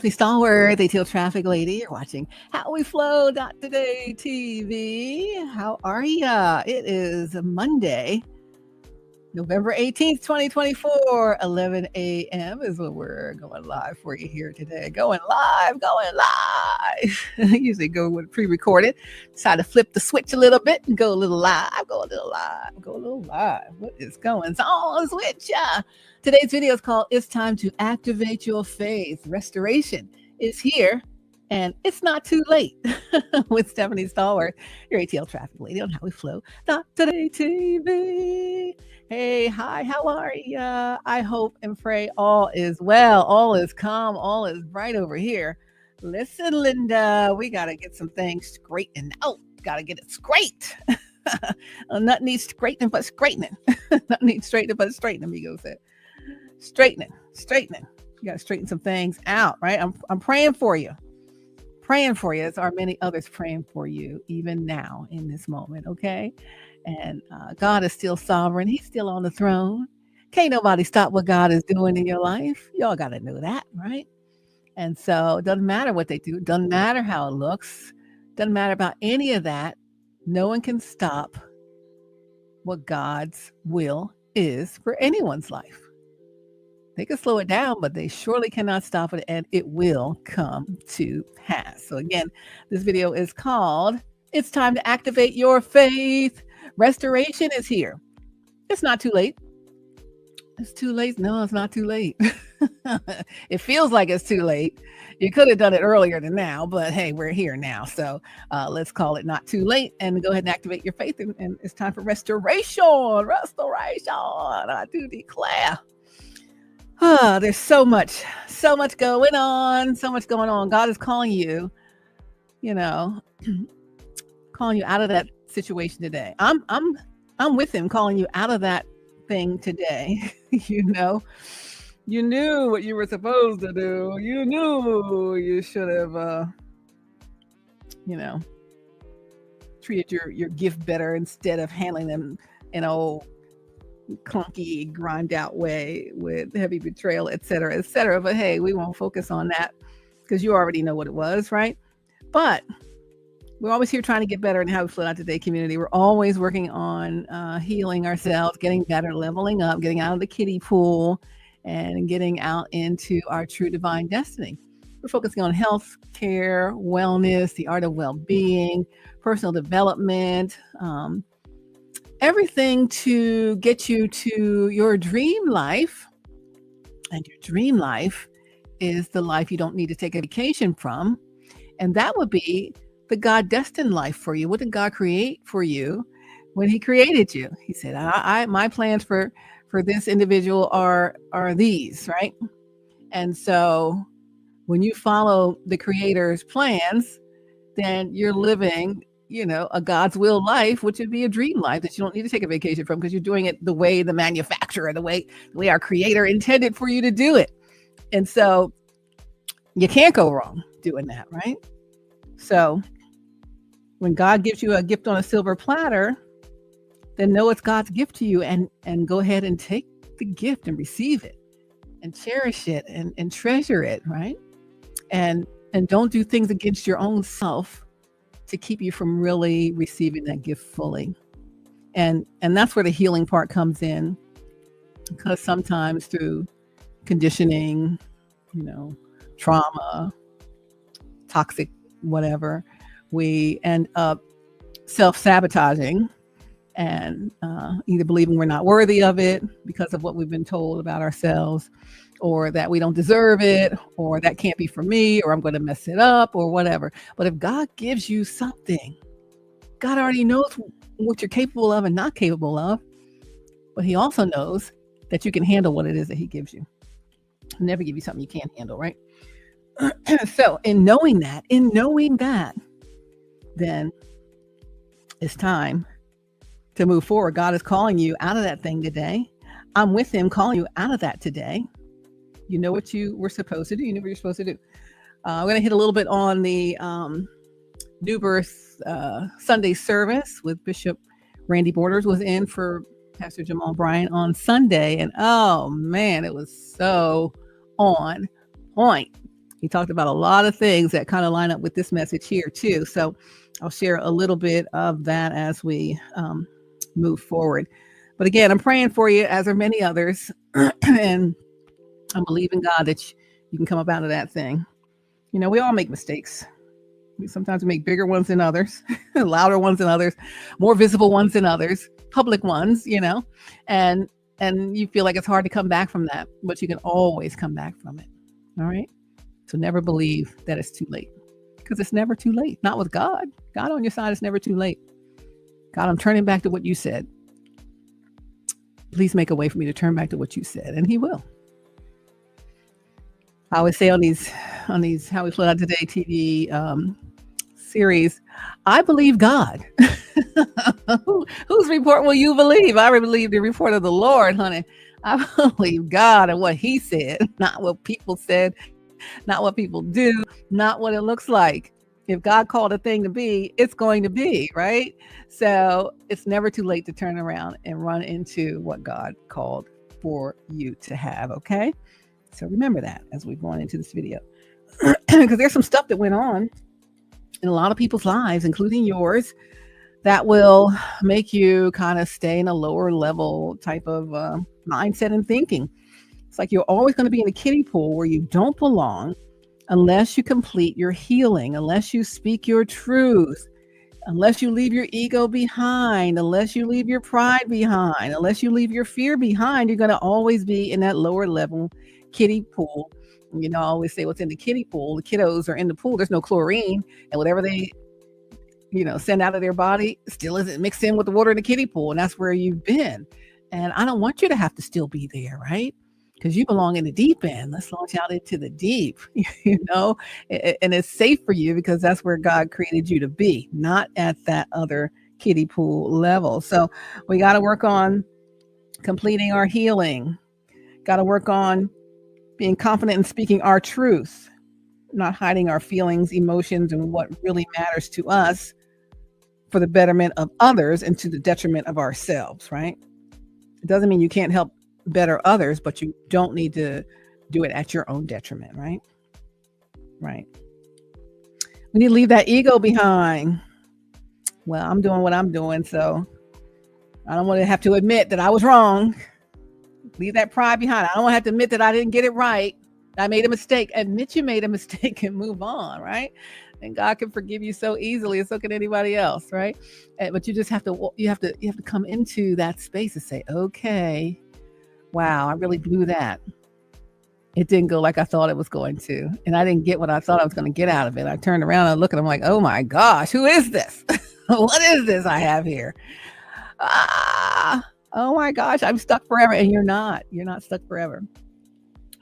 Stallworth, AtlTrafficLady. You're watching HowWeFlow.Today TV. How are ya? It is Monday, November 18th, 2024, 11 a.m. is when we're going live for you here today. Going live. Usually go with pre-recorded. Decide to flip the switch a little bit and go a little live. What is going on with ya? Today's video is called It's Time to Activate Your Faith. Restoration is here. And it's not too late with Stephanie Stallworth, your AtlTrafficLady on HowWeFlow.Today TV. Hey, hi, how are ya? I hope and pray all is well, all is calm, all is bright over here. Listen, Linda, we got to get some things straightened out. Got to get it straight. Nothing needs straightening but straightening. Nothing needs straightening but straightening, amigo said. Straightening. You got to straighten some things out, right? I'm praying for you. As are many others praying for you even now in this moment, okay? And God is still sovereign. He's still on the throne. Can't nobody stop what God is doing in your life. Y'all got to know that, right? And so it doesn't matter what they do. Doesn't matter how it looks. Doesn't matter about any of that. No one can stop what God's will is for anyone's life. They can slow it down, but they surely cannot stop it, and it will come to pass. So again, this video is called It's Time to Activate Your Faith. Restoration is here. It's not too late. It's too late. No, it's not too late. It feels like it's too late. You could have done it earlier than now, but hey, we're here now. So let's call it not too late and go ahead and activate your faith. And it's time for restoration. I do declare. There's so much going on. God is calling you, calling you out of that situation today. I'm with him, calling you out of that thing today. You knew what you were supposed to do. You knew you should have, treated your gift better instead of handling them in old clunky, grind out way with heavy betrayal, etc. But hey, we won't focus on that because you already know what it was, right? But we're always here trying to get better in How We Flow Out Today community. We're always working on healing ourselves, getting better, leveling up, getting out of the kiddie pool, and getting out into our true divine destiny. We're focusing on health care, wellness, the art of well-being, personal development, everything to get you to your dream life. And your dream life is the life you don't need to take a vacation from. And that would be the God destined life for you. What did God create for you when he created you? He said, my plans for this individual are these, right? And so when you follow the creator's plans, then you're living a God's will life, which would be a dream life that you don't need to take a vacation from because you're doing it the way the manufacturer, the way our creator intended for you to do it. And so you can't go wrong doing that, right? So when God gives you a gift on a silver platter, then know it's God's gift to you and go ahead and take the gift and receive it and cherish it and treasure it, right? And don't do things against your own self to keep you from really receiving that gift fully. And that's where the healing part comes in, because sometimes through conditioning, trauma, toxic, whatever, we end up self-sabotaging and either believing we're not worthy of it because of what we've been told about ourselves, or that we don't deserve it, or that can't be for me, or I'm going to mess it up, or whatever. But if God gives you something, God already knows what you're capable of and not capable of, but he also knows that you can handle what it is that he gives you. He'll never give you something you can't handle, right? So in knowing that, then it's time to move forward. God is calling you out of that thing today. I'm with him calling you out of that today. You know what you were supposed to do. You knew what you're supposed to do. I'm going to hit a little bit on the New Birth Sunday service with Bishop Randy Borders was in for Pastor Jamal Bryant on Sunday. And oh man, it was so on point. He talked about a lot of things that kind of line up with this message here too. So I'll share a little bit of that as we move forward. But again, I'm praying for you, as are many others. And I'm believing God that you can come up out of that thing. You know, we all make mistakes. Sometimes we make bigger ones than others, louder ones than others, more visible ones than others, public ones, you know, and you feel like it's hard to come back from that, but you can always come back from it. All right. So never believe that it's too late, because it's never too late. Not with God. God on your side, it's never too late. God, I'm turning back to what you said. Please make a way for me to turn back to what you said. And he will. I always say on these How We Flow Out Today TV series, I believe God. Whose report will you believe? I believe the report of the Lord, honey. I believe God and what he said, not what people said, not what people do, not what it looks like. If God called a thing to be, it's going to be, right? So it's never too late to turn around and run into what God called for you to have, okay? So remember that as we're going into this video, because there's some stuff that went on in a lot of people's lives, including yours, that will make you kind of stay in a lower level type of mindset and thinking. It's like you're always going to be in a kiddie pool where you don't belong unless you complete your healing, unless you speak your truth, unless you leave your ego behind, unless you leave your pride behind, unless you leave your fear behind. You're going to always be in that lower level kiddie pool. You know, I always say what's in the kiddie pool, the kiddos are in the pool, there's no chlorine, and whatever they, you know, send out of their body still isn't mixed in with the water in the kiddie pool. And that's where you've been. And I don't want you to have to still be there, right? Because you belong in the deep end. Let's launch out into the deep, you know, and it's safe for you because that's where God created you to be, not at that other kiddie pool level. So we got to work on completing our healing, got to work on being confident in speaking our truth, not hiding our feelings, emotions, and what really matters to us for the betterment of others and to the detriment of ourselves, right? It doesn't mean you can't help better others, but you don't need to do it at your own detriment, right? Right. We need to leave that ego behind. Well, I'm doing what I'm doing, so I don't want to have to admit that I was wrong. Leave that pride behind. I don't want to have to admit that I didn't get it right. I made a mistake. Admit you made a mistake and move on, right? And God can forgive you so easily, and so can anybody else, right? But you just have to come into that space and say, okay, wow, I really blew that. It didn't go like I thought it was going to, and I didn't get what I thought I was going to get out of it. I turned around and look, and I'm like, oh my gosh, who is this? What is this I have here? Oh my gosh, I'm stuck forever. And you're not stuck forever.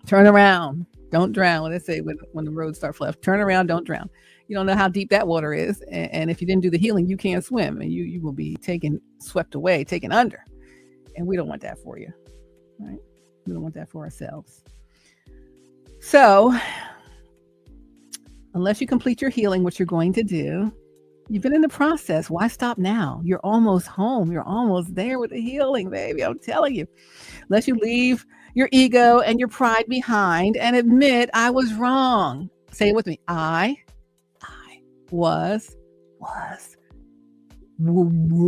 Turn around. Don't drown. What they say when the roads start flooding, turn around, don't drown. You don't know how deep that water is. And if you didn't do the healing, you can't swim, and you will be swept away, taken under. And we don't want that for you, right? We don't want that for ourselves. So unless you complete your healing, what you're going to do, you've been in the process. Why stop now? You're almost home. You're almost there with the healing, baby. I'm telling you. Unless you leave your ego and your pride behind and admit I was wrong. Say it with me. I was wrong.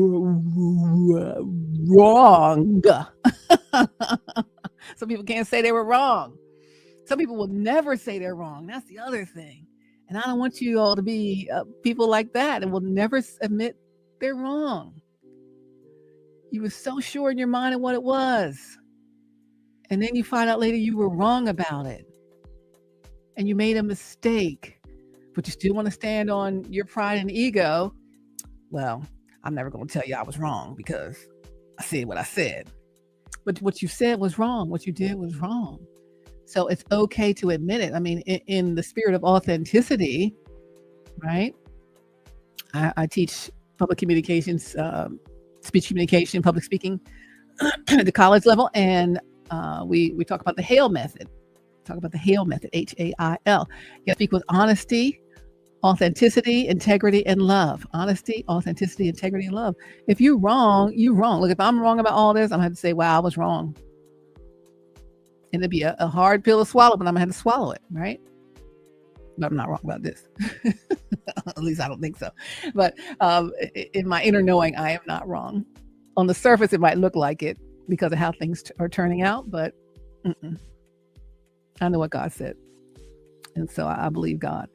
Some people can't say they were wrong. Some people will never say they're wrong. That's the other thing. And I don't want you all to be people like that and will never admit they're wrong. You were so sure in your mind of what it was. And then you find out later you were wrong about it. And you made a mistake. But you still want to stand on your pride and ego. Well, I'm never going to tell you I was wrong because I said what I said. But what you said was wrong. What you did was wrong. So it's okay to admit it. I mean, in the spirit of authenticity, right? I teach public communications, speech communication, public speaking at the college level. And we talk about the HAIL method. HAIL. You gotta speak with honesty, authenticity, integrity, and love. Honesty, authenticity, integrity, and love. If you're wrong, you're wrong. Look, if I'm wrong about all this, I'm gonna have to say, wow, I was wrong. And it'd be a hard pill to swallow, but I'm gonna have to swallow it, right? but I'm not wrong about this. At least I don't think so. But in my inner knowing, I am not wrong. On the surface, it might look like it because of how things are turning out, but I know what God said. And so I believe God.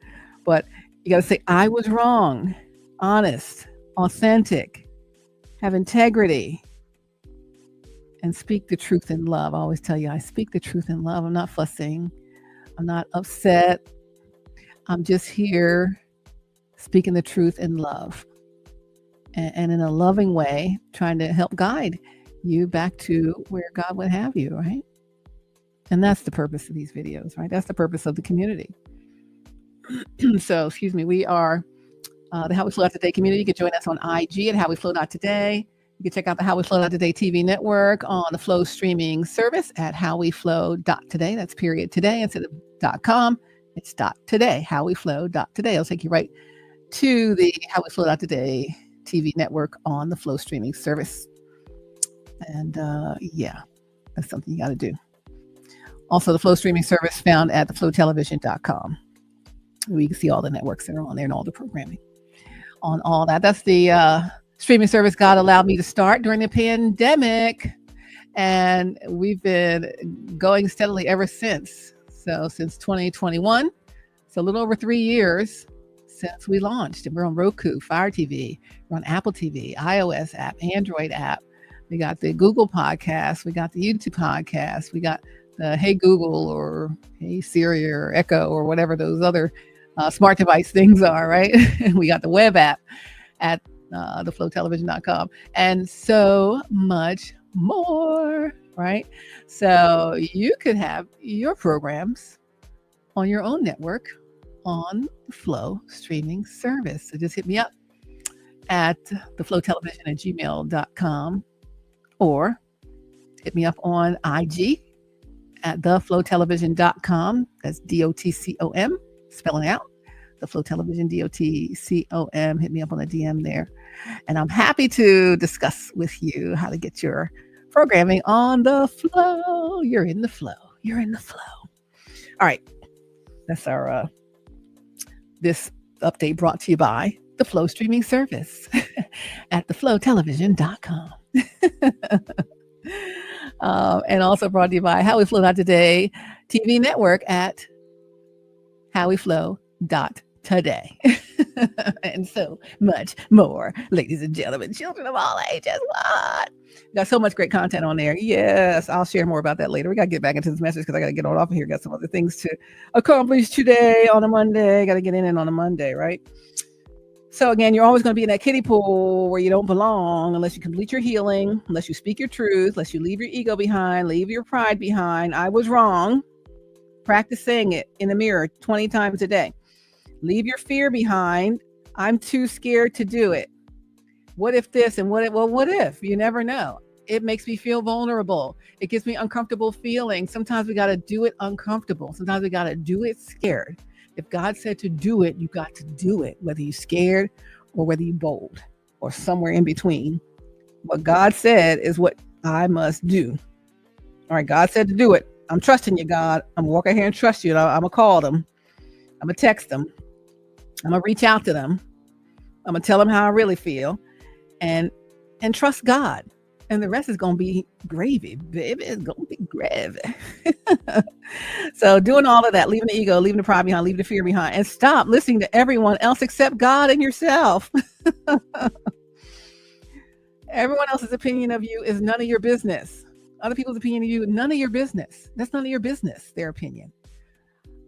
But you got to say, I was wrong, honest, authentic, have integrity, and speak the truth in love. I always tell you, I speak the truth in love. I'm not fussing. I'm not upset. I'm just here speaking the truth in love and in a loving way, trying to help guide you back to where God would have you, right? And that's the purpose of these videos, right? That's the purpose of the community. So, excuse me, we are the HowWeFlow.Today community. You can join us on IG at HowWeFlow.Today. You can check out the HowWeFlow.Today TV network on the Flow streaming service at HowWeFlow.Today. That's period today instead of .com. It's .today, HowWeFlow.Today. It'll take you right to the HowWeFlow.Today TV network on the Flow streaming service. And yeah, that's something you got to do. Also, the Flow streaming service found at theflowtelevision.com. We can see all the networks that are on there and all the programming on all that. That's the streaming service God allowed me to start during the pandemic. And we've been going steadily ever since. So since 2021, so a little over 3 years since we launched. And we're on Roku, Fire TV, we're on Apple TV, iOS app, Android app. We got the Google podcast. We got the YouTube podcast. We got the Hey Google or Hey Siri or Echo or whatever those other smart device things are, right? We got the web app at theflowtelevision.com and so much more, right? So you could have your programs on your own network on the Flow streaming service. So just hit me up at theflowtelevision@gmail.com or hit me up on IG at theflowtelevision.com. That's DOTCOM, spelling out. The Flow Television, DOTCOM. Hit me up on the DM there. And I'm happy to discuss with you how to get your programming on the flow. You're in the flow. You're in the flow. All right. That's our this update brought to you by the Flow streaming service at theflowtelevision.com. And also brought to you by HowWeFlow.Today TV network at HowWeFlow.Today. And so much more, ladies and gentlemen, children of all ages. What? Got so much great content on there. Yes, I'll share more about that later. We got to get back into this message because I got to get on off of here. Got some other things to accomplish today on a Monday. Got to get in on a Monday, right? So again, you're always going to be in that kiddie pool where you don't belong unless you complete your healing, unless you speak your truth, unless you leave your ego behind, leave your pride behind. I was wrong. Practice saying it in the mirror 20 times a day. Leave your fear behind. I'm too scared to do it. What if this and what if? You never know. It makes me feel vulnerable. It gives me uncomfortable feelings. Sometimes we got to do it uncomfortable. Sometimes we got to do it scared. If God said to do it, you got to do it, whether you're scared or whether you're bold or somewhere in between. What God said is what I must do. All right, God said to do it. I'm trusting you, God. I'm walking here and trust you. I'm going to call them. I'm going to text them. I'm going to reach out to them. I'm going to tell them how I really feel and trust God. And the rest is going to be gravy, baby. It's going to be gravy. So doing all of that, leaving the ego, leaving the pride behind, leaving the fear behind, and stop listening to everyone else except God and yourself. Everyone else's opinion of you is none of your business. Other people's opinion of you, none of your business. That's none of your business, their opinion.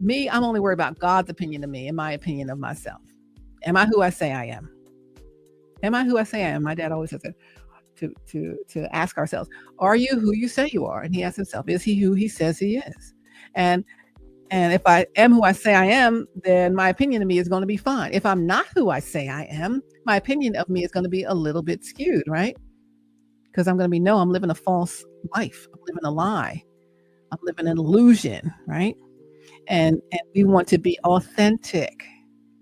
Me, I'm only worried about God's opinion of me and my opinion of myself. Am I who I say I am? Am I who I say I am? My dad always says it. To ask ourselves, are you who you say you are? And he asks himself, is he who he says he is? And if I am who I say I am, then my opinion of me is going to be fine. If I'm not who I say I am, my opinion of me is going to be a little bit skewed, right? Because I'm going to be, no, I'm living a false life. I'm living a lie. I'm living an illusion, right? And we want to be authentic.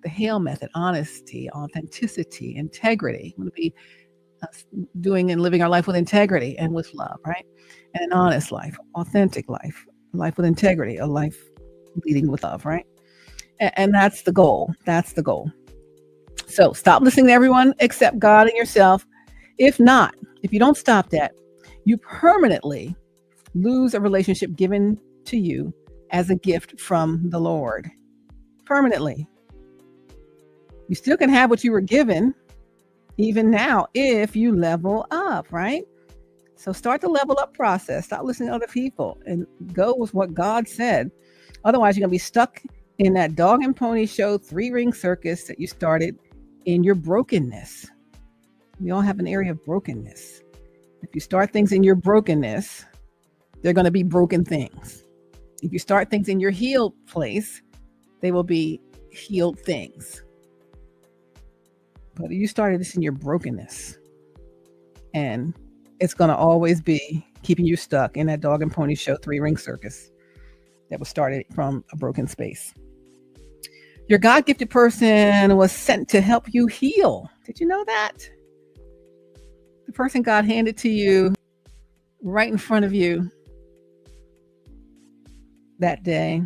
The HAIL method, honesty, authenticity, integrity. We want to be doing and living our life with integrity and with love, right? And an honest life, authentic life, a life with integrity, a life leading with love, right? And that's the goal. That's the goal. So stop listening to everyone except God and yourself. If not, if you don't stop that, you permanently lose a relationship given to you as a gift from the Lord. Permanently. You still can have what you were given even now if you level up, right? So start the level up process. Stop listening to other people and go with what God said. Otherwise, you're going to be stuck in that dog and pony show 3-ring circus that you started in your brokenness. We all have an area of brokenness. If you start things in your brokenness, they're going to be broken things. If you start things in your healed place, they will be healed things. But you started this in your brokenness, and it's going to always be keeping you stuck in that dog and pony show 3-ring circus that was started from a broken space. Your God-gifted person was sent to help you heal. Did you know that? The person God handed to you right in front of you that day,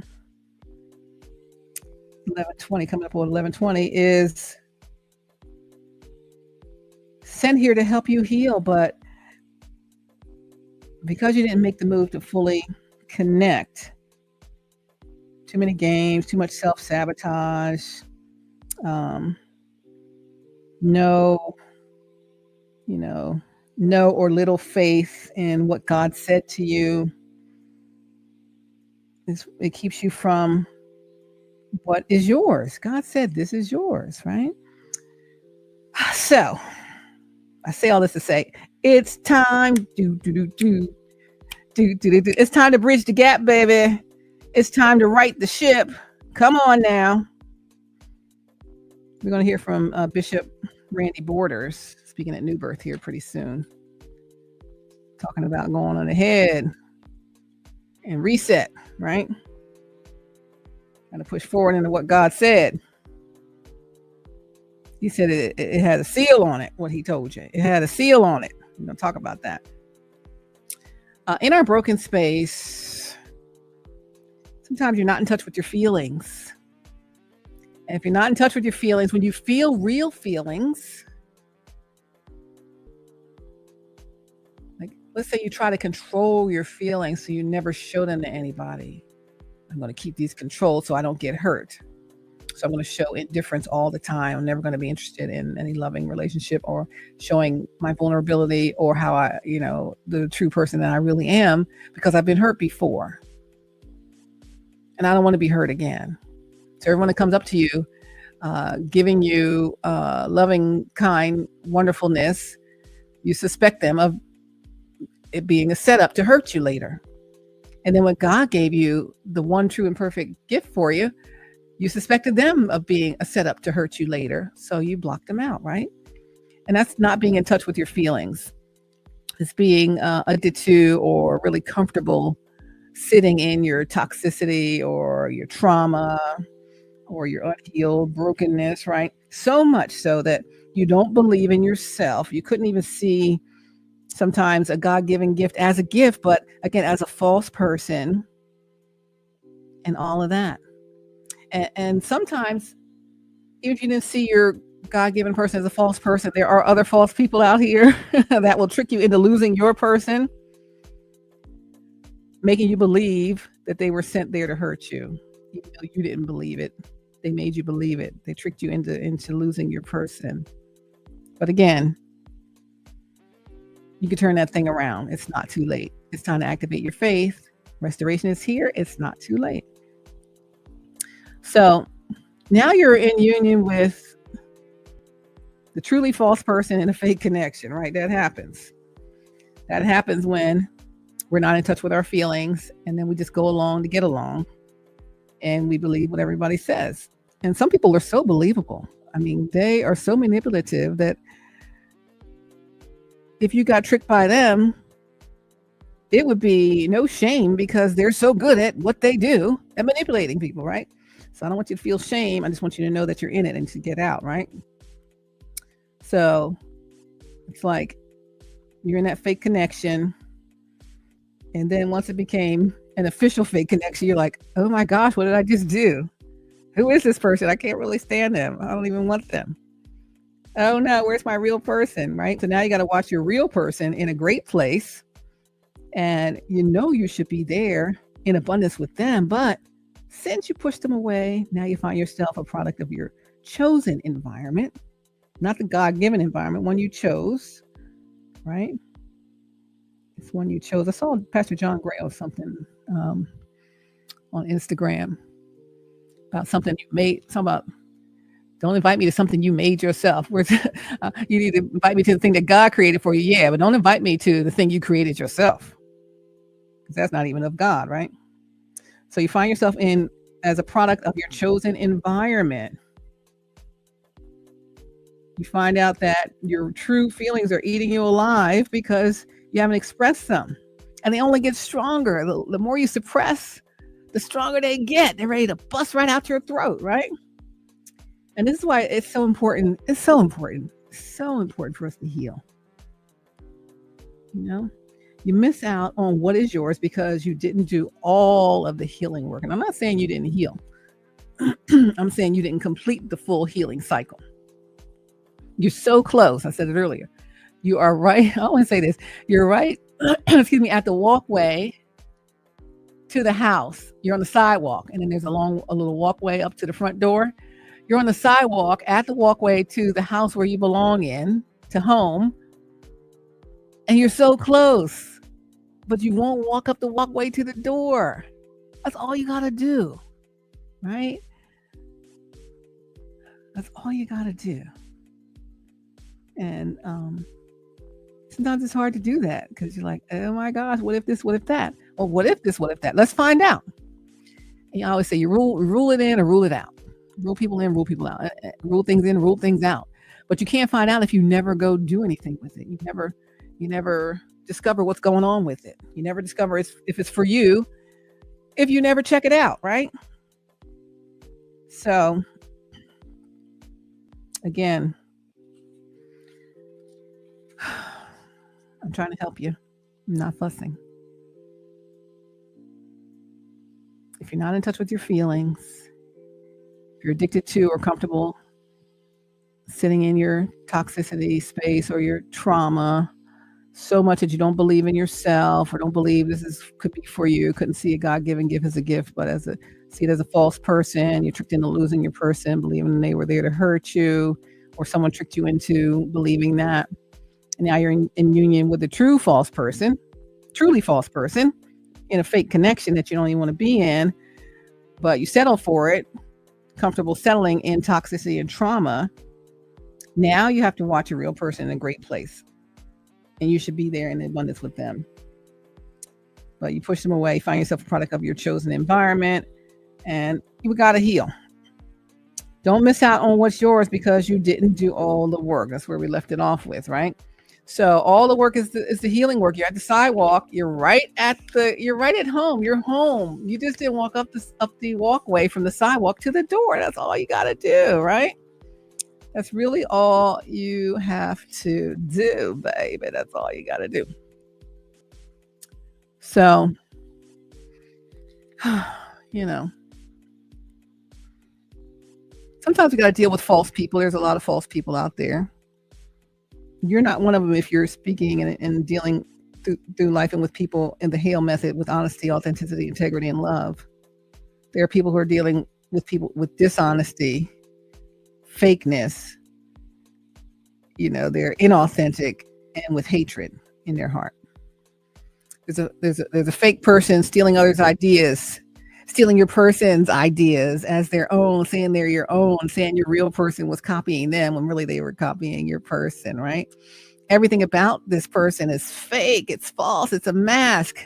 11:20, coming up on 11:20, is sent here to help you heal, but because you didn't make the move to fully connect, too many games, too much self-sabotage, no or little faith in what God said to you, it keeps you from what is yours. God said this is yours, right? So I say all this to say it's time. It's time to bridge the gap, baby. It's time to right the ship. Come on now. We're going to hear from Bishop Randy Borders speaking at New Birth here pretty soon, talking about going on ahead and reset, right? Got to push forward into what God said. He said it had a seal on it, what he told you. It had a seal on it. We're going to talk about that. In our broken space, sometimes you're not in touch with your feelings. And if you're not in touch with your feelings, when you feel real feelings, like let's say you try to control your feelings so you never show them to anybody. I'm going to keep these controlled so I don't get hurt. So I'm going to show indifference all the time. I'm never going to be interested in any loving relationship or showing my vulnerability or how I, the true person that I really am, because I've been hurt before. And I don't want to be hurt again. So everyone that comes up to you, giving you loving, kind wonderfulness, you suspect them of it being a setup to hurt you later. And then when God gave you the one true and perfect gift for you, you suspected them of being a setup to hurt you later. So you blocked them out, right? And that's not being in touch with your feelings. It's being addicted to or really comfortable sitting in your toxicity or your trauma or your unhealed brokenness, right? So much so that you don't believe in yourself. You couldn't even see sometimes a God-given gift as a gift, but again, as a false person and all of that. And sometimes, even if you didn't see your God-given person as a false person, there are other false people out here that will trick you into losing your person, making you believe that they were sent there to hurt you, even though you didn't believe it. They made you believe it. They tricked you into losing your person. But again, you can turn that thing around. It's not too late. It's time to activate your faith. Restoration is here. It's not too late. So now you're in union with the truly false person in a fake connection, right? That happens. That happens when we're not in touch with our feelings, and then we just go along to get along, and we believe what everybody says. And some people are so believable. I mean, they are so manipulative that if you got tricked by them, it would be no shame because they're so good at what they do at manipulating people, right? So I don't want you to feel shame. I just want you to know that you're in it and to get out, right? So it's like you're in that fake connection. And then once it became an official fake connection, you're like, oh my gosh, what did I just do? Who is this person? I can't really stand them. I don't even want them. Oh no, where's my real person, right? So now you got to watch your real person in a great place, and you should be there in abundance with them, but since you pushed them away, now you find yourself a product of your chosen environment, not the God-given environment, one you chose, right? It's one you chose. I saw Pastor John Gray or something on Instagram about something you made. Something about don't invite me to something you made yourself. Where's you need to invite me to the thing that God created for you, yeah, but don't invite me to the thing you created yourself, because that's not even of God, right? So you find yourself in as a product of your chosen environment. You find out that your true feelings are eating you alive because you haven't expressed them. And they only get stronger. The more you suppress, the stronger they get. They're ready to bust right out your throat, right? And this is why it's so important. It's so important. It's so important for us to heal. You miss out on what is yours because you didn't do all of the healing work. And I'm not saying you didn't heal. I'm saying you didn't complete the full healing cycle. You're so close. I said it earlier. You are right. I want to say this. You're right. Excuse me. At the walkway to the house. You're on the sidewalk, and then there's a little walkway up to the front door. You're on the sidewalk at the walkway to the house where you belong in, to home. And you're so close, but you won't walk up the walkway to the door. That's all you got to do, right? That's all you got to do. And sometimes it's hard to do that because you're like, oh my gosh, what if this, what if that? Or what if this, what if that? Let's find out. And you always say you rule it in or rule it out. Rule people in, rule people out. Rule things in, rule things out. But you can't find out if you never go do anything with it. You never discover what's going on with it. You never discover if it's for you, if you never check it out, right? So, again, I'm trying to help you. I'm not fussing. If you're not in touch with your feelings, if you're addicted to or comfortable sitting in your toxicity space or your trauma so much that you don't believe in yourself or don't believe could be for you, couldn't see a God-given gift as a gift, but see it as a false person, you're tricked into losing your person, believing they were there to hurt you, or someone tricked you into believing that. And now you're in union with a truly false person, in a fake connection that you don't even want to be in, but you settle for it, comfortable settling in toxicity and trauma. Now you have to watch a real person in a great place, and you should be there in abundance with them. But you push them away, find yourself a product of your chosen environment, and you got to heal. Don't miss out on what's yours because you didn't do all the work. That's where we left it off with, right? So all the work is the healing work. You're at the sidewalk. You're right at home. You're home. You just didn't walk up the walkway from the sidewalk to the door. That's all you got to do, right? That's really all you have to do, baby. That's all you got to do. So, sometimes we got to deal with false people. There's a lot of false people out there. You're not one of them if you're speaking and dealing through life and with people in the HAIL method with honesty, authenticity, integrity, and love. There are people who are dealing with people with dishonesty, fakeness. They're inauthentic and with hatred in their heart. There's a fake person stealing others' ideas, stealing your person's ideas as their own, saying they're your own, saying your real person was copying them when really they were copying your person, right? Everything about this person is fake. It's false. It's a mask.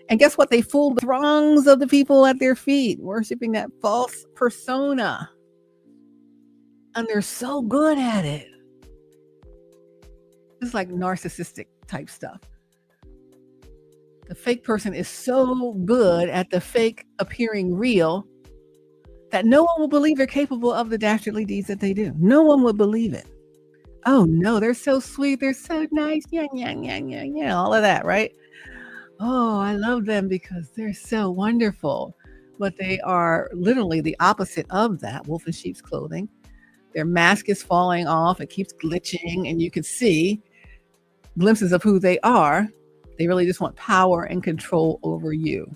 And guess what? They fooled the throngs of the people at their feet, worshiping that false persona. And they're so good at it. It's like narcissistic type stuff. The fake person is so good at the fake appearing real that no one will believe they're capable of the dastardly deeds that they do. No one would believe it. Oh no, they're so sweet. They're so nice. Yeah, all of that, right? Oh, I love them because they're so wonderful. but they are literally the opposite of that, wolf in sheep's clothing. Their mask is falling off. It keeps glitching, and you can see glimpses of who they are. They really just want power and control over you.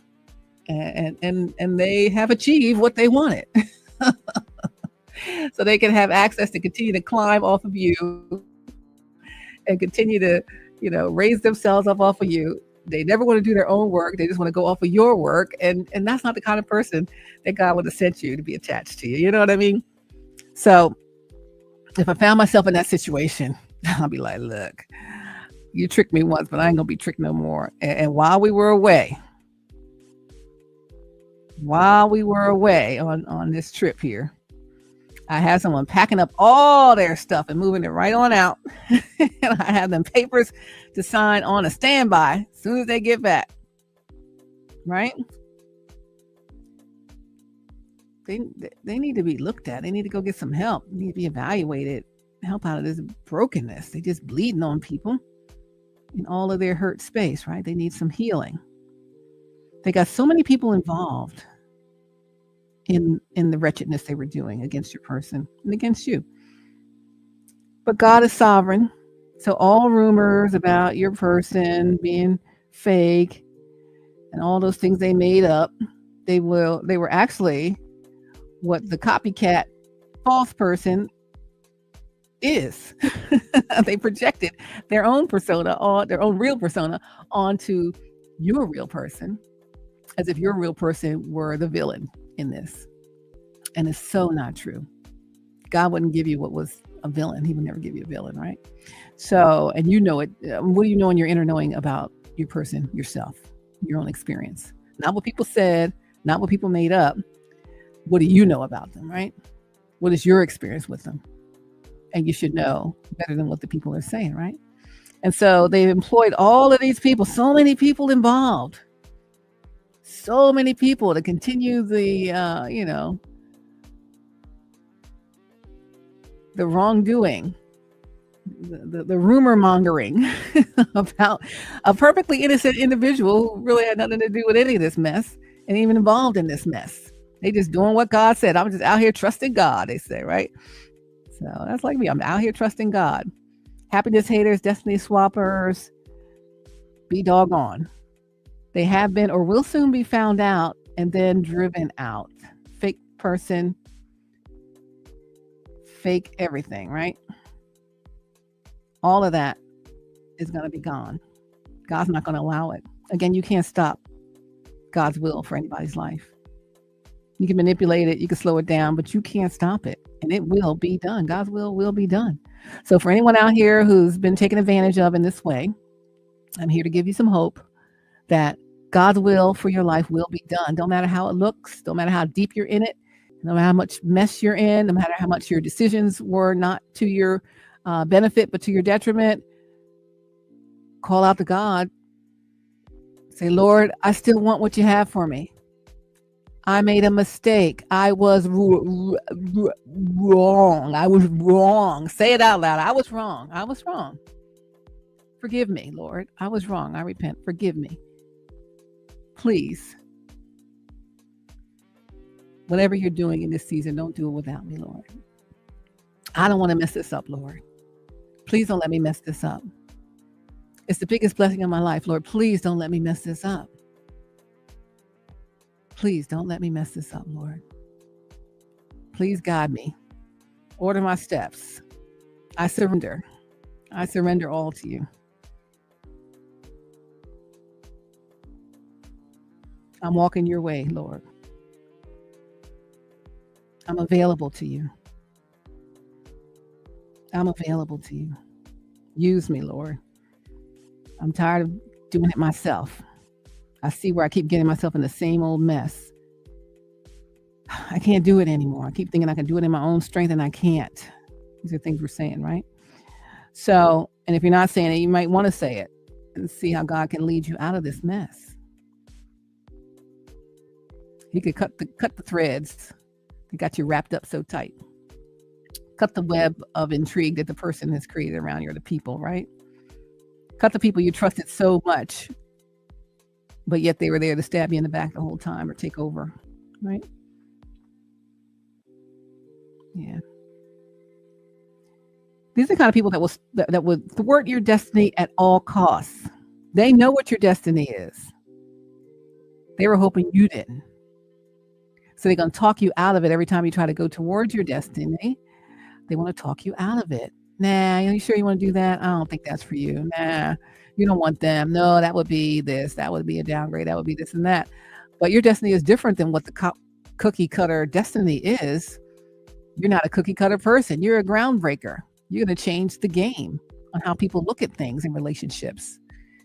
And they have achieved what they wanted. So they can have access to continue to climb off of you and continue to, raise themselves up off of you. They never want to do their own work. They just want to go off of your work. And that's not the kind of person that God would have sent you to be attached to you. You know what I mean? So if I found myself in that situation, I'll be like, look, you tricked me once, but I ain't going to be tricked no more. And while we were away on this trip here, I had someone packing up all their stuff and moving it right on out. And I had them papers to sign on a standby as soon as they get back. Right? They need to be looked at. They need to go get some help. They need to be evaluated, help out of this brokenness. They just bleeding on people in all of their hurt space, right? They need some healing. They got so many people involved in the wretchedness they were doing against your person and against you. But God is sovereign. So all rumors about your person being fake and all those things they made up, they were actually what the copycat false person is. They projected their own persona, or their own real persona, onto your real person, as if your real person were the villain in this. And it's so not true. God wouldn't give you what was a villain. He would never give you a villain, right? So, and you know it. What do you know in your inner knowing about your person, yourself, your own experience? Not what people said, not what people made up. What do you know about them, right? What is your experience with them? And you should know better than what the people are saying, right? And so they've employed all of these people, so many people involved, so many people to continue the, the wrongdoing, the rumor mongering about a perfectly innocent individual who really had nothing to do with any of this mess and even involved in this mess. They just doing what God said. I'm just out here trusting God, they say, right? So that's like me. I'm out here trusting God. Happiness haters, destiny swappers, be doggone. They have been or will soon be found out and then driven out. Fake person, fake everything, right? All of that is going to be gone. God's not going to allow it. Again, you can't stop God's will for anybody's life. You can manipulate it, you can slow it down, but you can't stop it. And it will be done. God's will be done. So for anyone out here who's been taken advantage of in this way, I'm here to give you some hope that God's will for your life will be done. Don't matter how it looks, don't matter how deep you're in it, no matter how much mess you're in, no matter how much your decisions were not to your benefit, but to your detriment. Call out to God. Say, Lord, I still want what you have for me. I made a mistake. I was wrong. I was wrong. Say it out loud. I was wrong. I was wrong. Forgive me, Lord. I was wrong. I repent. Forgive me. Please. Whatever you're doing in this season, don't do it without me, Lord. I don't want to mess this up, Lord. Please don't let me mess this up. It's the biggest blessing of my life, Lord. Please don't let me mess this up. Please don't let me mess this up, Lord. Please guide me. Order my steps. I surrender. I surrender all to you. I'm walking your way, Lord. I'm available to you. I'm available to you. Use me, Lord. I'm tired of doing it myself. I see where I keep getting myself in the same old mess. I can't do it anymore. I keep thinking I can do it in my own strength, and I can't. These are things we're saying, right? So, and if you're not saying it, you might want to say it and see how God can lead you out of this mess. He could cut the threads that got you wrapped up so tight. Cut the web of intrigue that the person has created around you, or the people, right? Cut the people you trusted so much, but yet they were there to stab you in the back the whole time or take over right? Yeah. These are the kind of people that would thwart your destiny at all costs. They know what your destiny is. They were hoping you didn't. So they're going to talk you out of it every time you try to go towards your destiny. They want to talk you out of it. Nah, you sure you want to do that? I don't think that's for you. Nah, you don't want them. No, that would be this. That would be a downgrade. That would be this and that. But your destiny is different than what the cookie cutter destiny is. You're not a cookie cutter person. You're a groundbreaker. You're going to change the game on how people look at things in relationships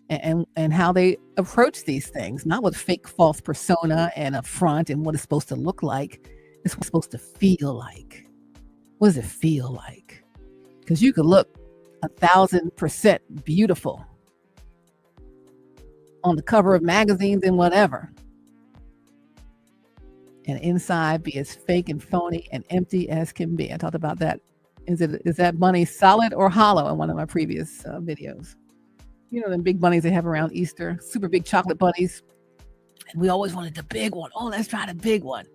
and how they approach these things, not with fake false persona and a front and what it's supposed to look like. It's what's supposed to feel like. What does it feel like? Because you could look 1,000% beautiful on the cover of magazines and whatever, and inside be as fake and phony and empty as can be. I talked about that. Is that bunny solid or hollow in one of my previous videos? You know, them big bunnies they have around Easter, super big chocolate bunnies. And we always wanted the big one. Oh, let's try the big one.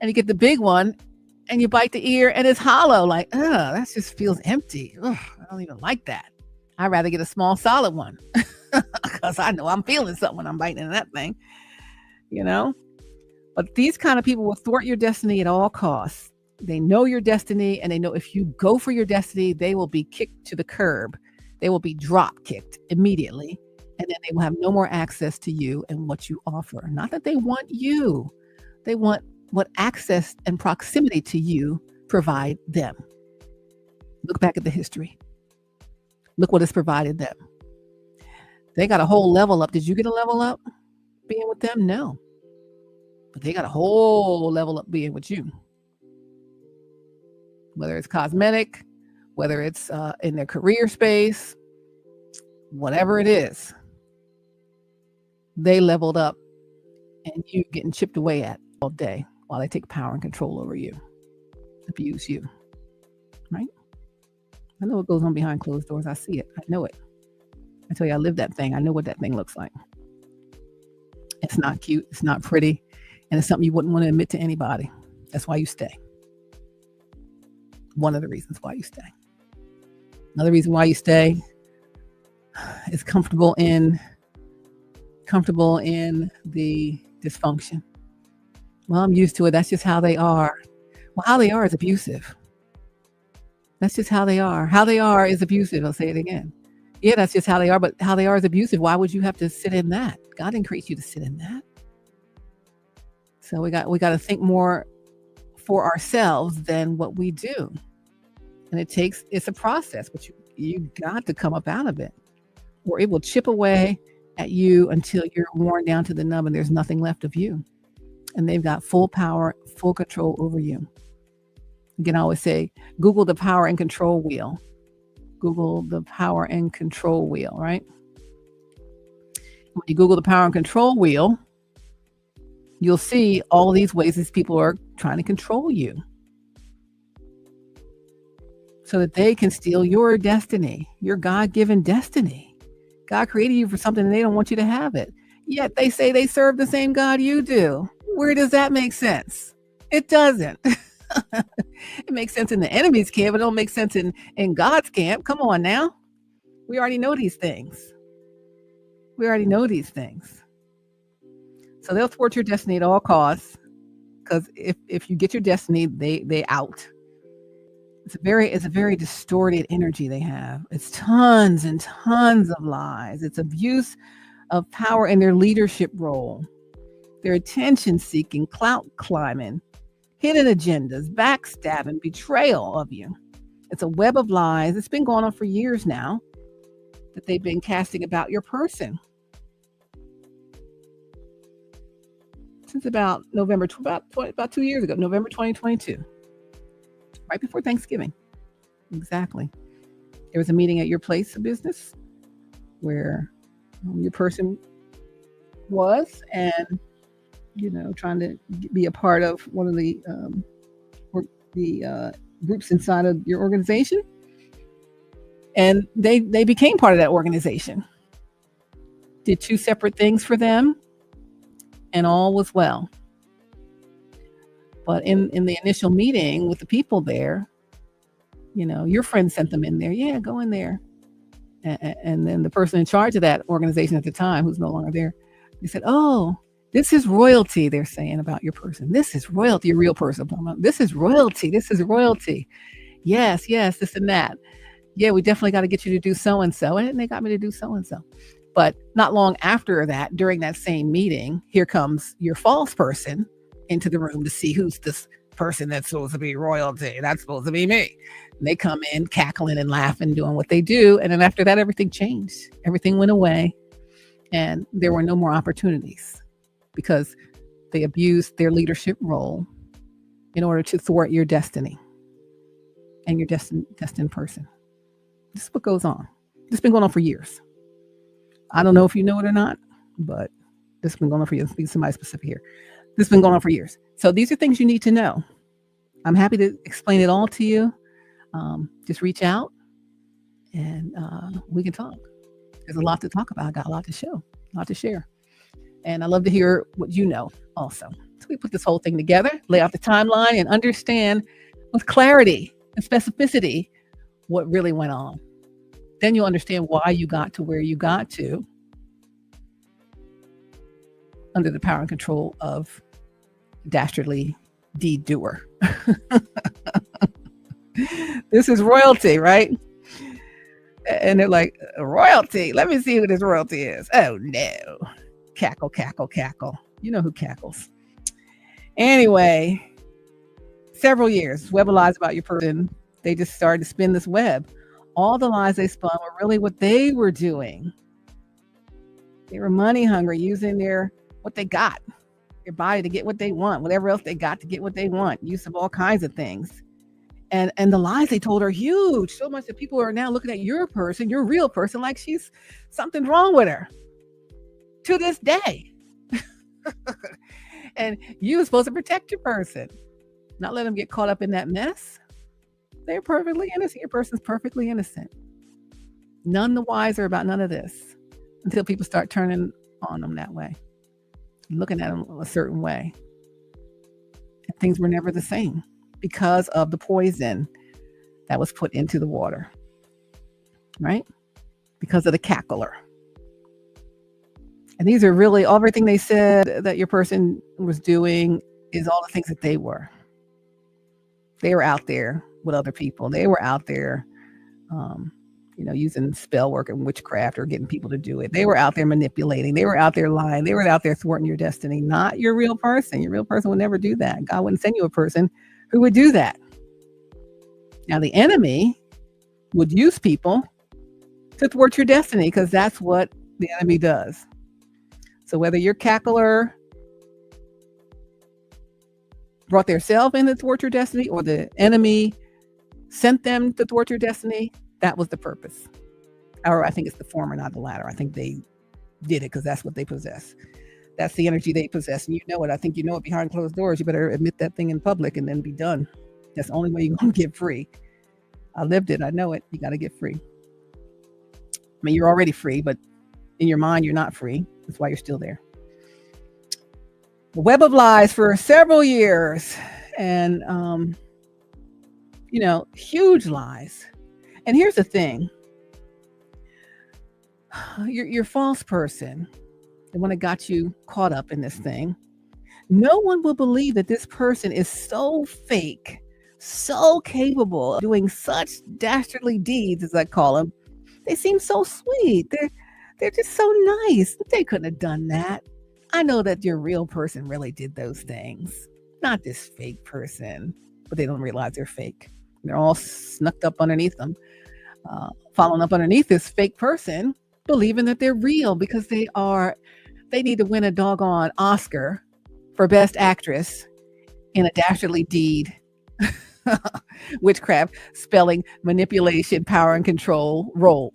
And you get the big one and you bite the ear and it's hollow. Like, that just feels empty. Ugh, I don't even like that. I'd rather get a small solid one because I know I'm feeling something when I'm biting into that thing, you know? But these kind of people will thwart your destiny at all costs. They know your destiny, and they know if you go for your destiny, they will be kicked to the curb. They will be drop kicked immediately, and then they will have no more access to you and what you offer. Not that they want you. They want what access and proximity to you provide them. Look back at the history. Look what it's provided them. They got a whole level up. Did you get a level up being with them? No. But they got a whole level up being with you. Whether it's cosmetic, whether it's in their career space, whatever it is, they leveled up and you getting chipped away at all day while they take power and control over you, abuse you, right? I know what goes on behind closed doors. I see it. I know it. I tell you, I live that thing. I know what that thing looks like. It's not cute. It's not pretty. And it's something you wouldn't want to admit to anybody. That's why you stay. One of the reasons why you stay. Another reason why you stay is comfortable in the dysfunction. Well, I'm used to it. That's just how they are. Well, how they are is abusive. That's just how they are. How they are is abusive. I'll say it again. Yeah, that's just how they are, but how they are is abusive. Why would you have to sit in that? God didn't create you to sit in that. So we got to think more for ourselves than what we do. And it's a process, but you got to come up out of it, or it will chip away at you until you're worn down to the nub and there's nothing left of you. And they've got full power, full control over you. Again, I always say, Google the power and control wheel. Google the power and control wheel, right? When you Google the power and control wheel, you'll see all these ways these people are trying to control you so that they can steal your destiny, your God-given destiny. God created you for something and they don't want you to have it. Yet they say they serve the same God you do. Where does that make sense? It doesn't. It makes sense in the enemy's camp, but it don't make sense in God's camp. Come on now. We already know these things. So they'll thwart your destiny at all costs, because if you get your destiny, they out. It's a very distorted energy they have. It's tons and tons of lies. It's abuse of power in their leadership role. Their attention seeking, clout climbing, hidden agendas, backstabbing, betrayal of you. It's a web of lies. It's been going on for years now that they've been casting about your person. Since about about 2 years ago, November 2022, right before Thanksgiving. Exactly. There was a meeting at your place of business where your person was, and trying to be a part of one of the groups inside of your organization, and they became part of that organization. Did 2 separate things for them, and all was well. But in the initial meeting with the people there, your friend sent them in there. Yeah, go in there. And then the person in charge of that organization at the time, who's no longer there, they said, "Oh, this is royalty." They're saying about your person. This is royalty, a real person. This is royalty. This is royalty. Yes, this and that. Yeah, we definitely got to get you to do so and so. And they got me to do so and so. But not long after that, during that same meeting, here comes your false person into the room to see who's this person that's supposed to be royalty. That's supposed to be me. And they come in cackling and laughing, doing what they do. And then after that, everything changed. Everything went away. And there were no more opportunities because they abused their leadership role in order to thwart your destiny and your destined person. This is what goes on. This has been going on for years. I don't know if you know it or not, but this has been going on for years. Be somebody specific here. This has been going on for years. So these are things you need to know. I'm happy to explain it all to you. Just reach out and we can talk. There's a lot to talk about. I got a lot to show, a lot to share. And I love to hear what you know also. So we put this whole thing together, lay out the timeline, and understand with clarity and specificity what really went on. Then you'll understand why you got to where you got to under the power and control of dastardly deed doer. This is royalty, right? And they're like, royalty? Let me see who this royalty is. Oh, no. Cackle, cackle, cackle. You know who cackles. Anyway, several years, web of lies about your person. They just started to spin this web. All the lies they spun were really what they were doing. They were money hungry, using what they got, their body to get what they want, whatever else they got to get what they want, use of all kinds of things. And the lies they told are huge, so much that people are now looking at your person, your real person, like she's something wrong with her to this day. And you were supposed to protect your person, not let them get caught up in that mess. They're perfectly innocent. Your person's perfectly innocent. None the wiser about none of this until people start turning on them that way, looking at them a certain way. And things were never the same because of the poison that was put into the water, right? Because of the cackler. And these are really everything they said that your person was doing is all the things that they were. They were out there with other people. They were out there, using spell work and witchcraft or getting people to do it. They were out there manipulating. They were out there lying. They were out there thwarting your destiny, not your real person. Your real person would never do that. God wouldn't send you a person who would do that. Now, the enemy would use people to thwart your destiny because that's what the enemy does. So whether your cackler brought their self in to thwart your destiny or the enemy sent them to thwart your destiny, that was the purpose. Or I think it's the former, not the latter. I think they did it because that's what they possess. That's the energy they possess. And you know it. I think you know it behind closed doors. You better admit that thing in public and then be done. That's the only way you're going to get free. I lived it. I know it. You got to get free. I mean, you're already free, but in your mind, you're not free. That's why you're still there. The web of lies for several years and, huge lies. And here's the thing. Your false person, the one that got you caught up in this thing, no one will believe that this person is so fake, so capable of doing such dastardly deeds, as I call them. They seem so sweet. They're just so nice. They couldn't have done that. I know that your real person really did those things, not this fake person, but they don't realize they're fake. They're all snuck up underneath them, following up underneath this fake person, believing that they're real because they need to win a doggone Oscar for Best Actress in a dastardly deed, witchcraft, spelling, manipulation, power and control role,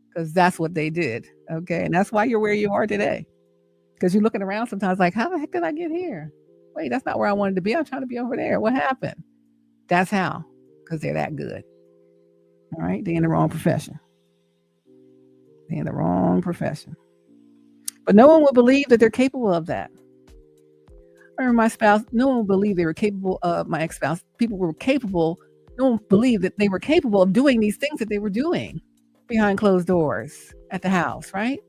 because that's what they did. Okay. And that's why you're where you are today. Because you're looking around sometimes like, how the heck did I get here? Wait, that's not where I wanted to be. I'm trying to be over there. What happened? That's how, because they're that good. All right. They're in the wrong profession. But no one will believe that they're capable of that. I remember my spouse, no one would believe they were capable of, my ex-spouse, people were capable, no one believed that they were capable of doing these things that they were doing behind closed doors at the house, right?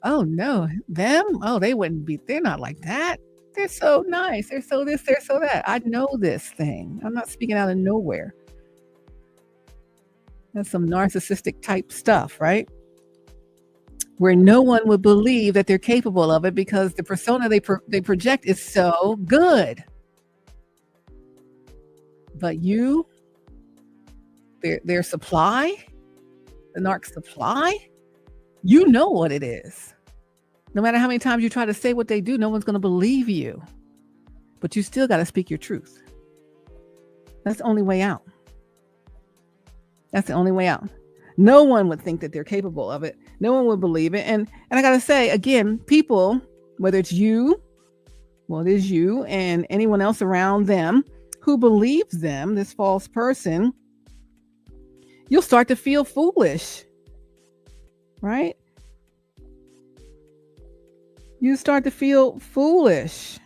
Oh no, them? Oh, they wouldn't be, they're not like that. They're so nice. They're so this, they're so that. I know this thing. I'm not speaking out of nowhere. That's some narcissistic type stuff, right? Where no one would believe that they're capable of it because the persona they project is so good. But you, their supply, the narc supply, you know what it is. No matter how many times you try to say what they do, no one's going to believe you. But you still got to speak your truth. That's the only way out. That's the only way out. No one would think that they're capable of it. No one would believe it. And I got to say, again, people, whether it's you, well, it is you and anyone else around them who believes them, this false person, you'll start to feel foolish, right? You start to feel foolish.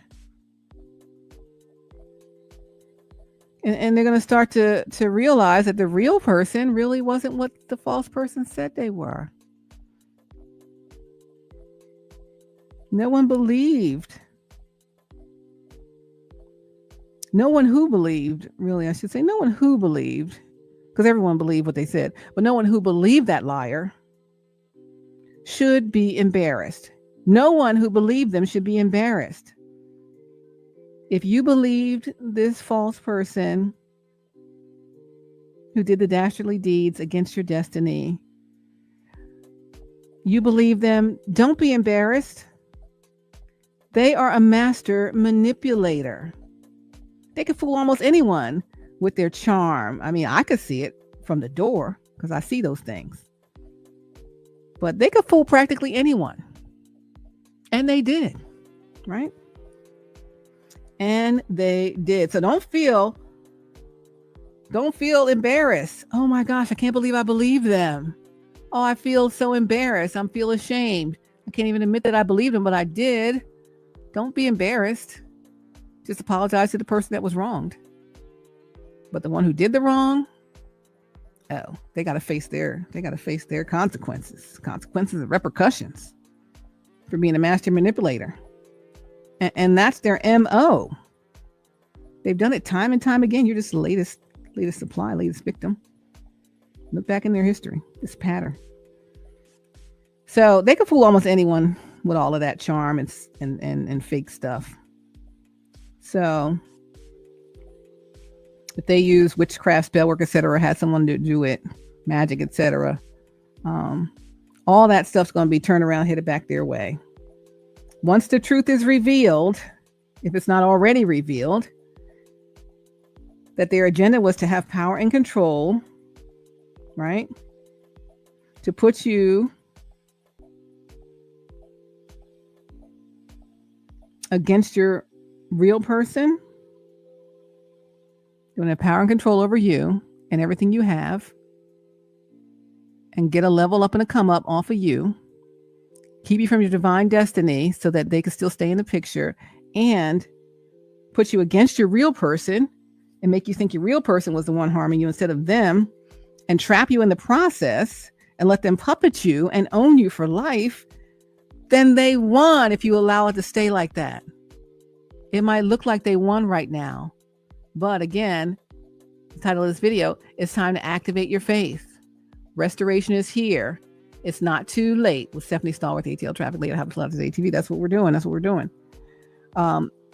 And they're going to start to realize that the real person really wasn't what the false person said they were. No one believed. No one who believed, really, I should say, no one who believed, because everyone believed what they said, but no one who believed that liar should be embarrassed. No one who believed them should be embarrassed. If you believed this false person who did the dastardly deeds against your destiny, you believe them, don't be embarrassed. They are a master manipulator. They could fool almost anyone with their charm. I mean, I could see it from the door because I see those things. But they could fool practically anyone. And they did, right? And they did. So don't feel embarrassed. Oh my gosh, I can't believe I believe them. Oh, I feel so embarrassed. I feel ashamed. I can't even admit that I believed them, but I did. Don't be embarrassed. Just apologize to the person that was wronged. But the one who did the wrong, oh, they got to face their consequences and repercussions for being a master manipulator. And that's their MO. They've done it time and time again. You're just the latest supply, latest victim. Look back in their history, this pattern. So they could fool almost anyone with all of that charm and fake stuff. So if they use witchcraft, spell work, etc., had someone to do it, magic, etc., all that stuff's going to be turned around, headed back their way. Once the truth is revealed, if it's not already revealed, that their agenda was to have power and control, right? To put you against your real person. They want to have power and control over you and everything you have, and get a level up and a come up off of you. Keep you from your divine destiny so that they can still stay in the picture, and put you against your real person and make you think your real person was the one harming you instead of them, and trap you in the process and let them puppet you and own you for life. Then they won if you allow it to stay like that. It might look like they won right now, but again, the title of this video is time to activate your faith. Restoration is here. It's not too late. With Stephanie Stallworth, AtlTrafficLady, HowWeFlow.Today TV. That's what we're doing. That's what we're doing.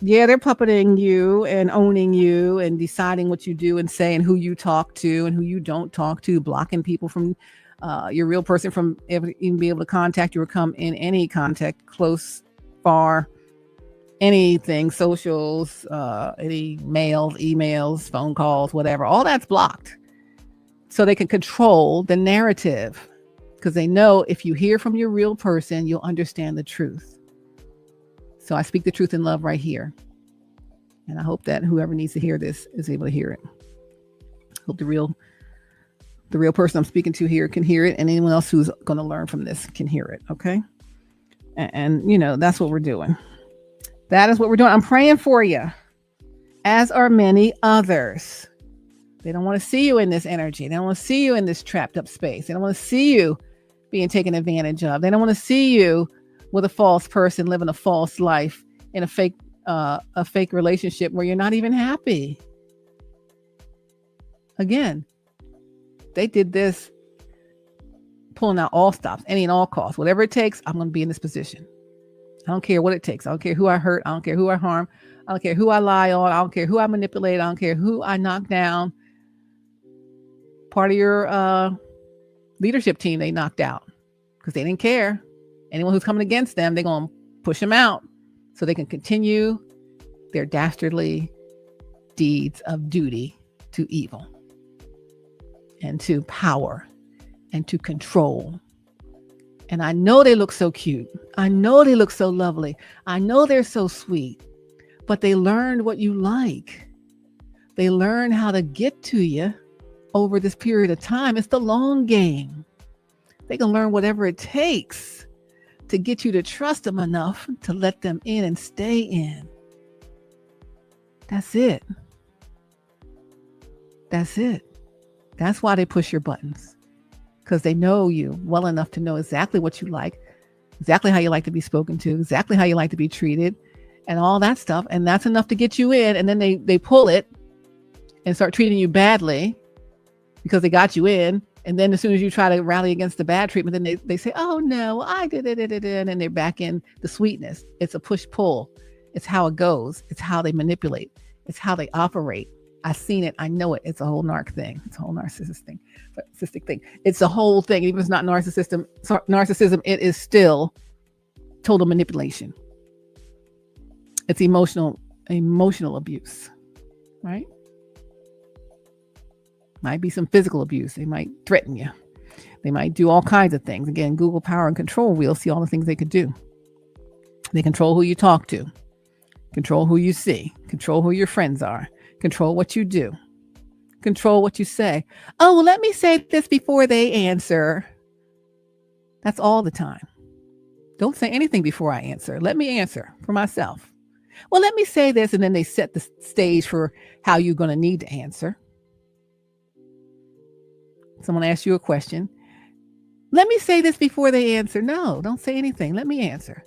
Yeah, they're puppeting you and owning you and deciding what you do and say and who you talk to and who you don't talk to, blocking people from your real person from even be able to contact you or come in any contact, close, far, anything, socials, any mails, emails, phone calls, whatever. All that's blocked so they can control the narrative, because they know if you hear from your real person, you'll understand the truth. So I speak the truth in love right here. And I hope that whoever needs to hear this is able to hear it. Hope the real person I'm speaking to here can hear it, and anyone else who's going to learn from this can hear it. Okay. And you know, that's what we're doing. That is what we're doing. I'm praying for you, as are many others. They don't want to see you in this energy. They don't want to see you in this trapped up space. They don't want to see you being taken advantage of. They don't want to see you with a false person living a false life in a fake relationship where you're not even happy. Again, they did this pulling out all stops, any and all costs. Whatever it takes, I'm going to be in this position. I don't care what it takes. I don't care who I hurt. I don't care who I harm. I don't care who I lie on. I don't care who I manipulate. I don't care who I knock down. Part of your leadership team they knocked out because they didn't care. Anyone who's coming against them, they're going to push them out so they can continue their dastardly deeds of duty to evil and to power and to control. And I know they look so cute. I know they look so lovely. I know they're so sweet, but they learned what you like. They learn how to get to you over this period of time. It's the long game. They can learn whatever it takes to get you to trust them enough to let them in and stay in. That's it. That's it. That's why they push your buttons, because they know you well enough to know exactly what you like, exactly how you like to be spoken to, exactly how you like to be treated, and all that stuff. And that's enough to get you in. And then they pull it and start treating you badly because they got you in. And then as soon as you try to rally against the bad treatment, then they say, oh no, I did it. And they're back in the sweetness. It's a push-pull. It's how it goes. It's how they manipulate. It's how they operate. I've seen it. I know it. It's a whole narc thing. It's a whole narcissistic thing. It's a whole thing. Even if it's not narcissism, it is still total manipulation. It's emotional abuse, right? Might be some physical abuse. They might threaten you. They might do all kinds of things. Again, Google power and control wheel, see all the things they could do. They control who you talk to, control who you see, control who your friends are, control what you do, control what you say. Oh, well, let me say this before they answer. That's all the time. Don't say anything before I answer. Let me answer for myself. Well, let me say this, and then they set the stage for how you're going to need to answer. Someone asks you a question. Let me say this before they answer. No, don't say anything. Let me answer.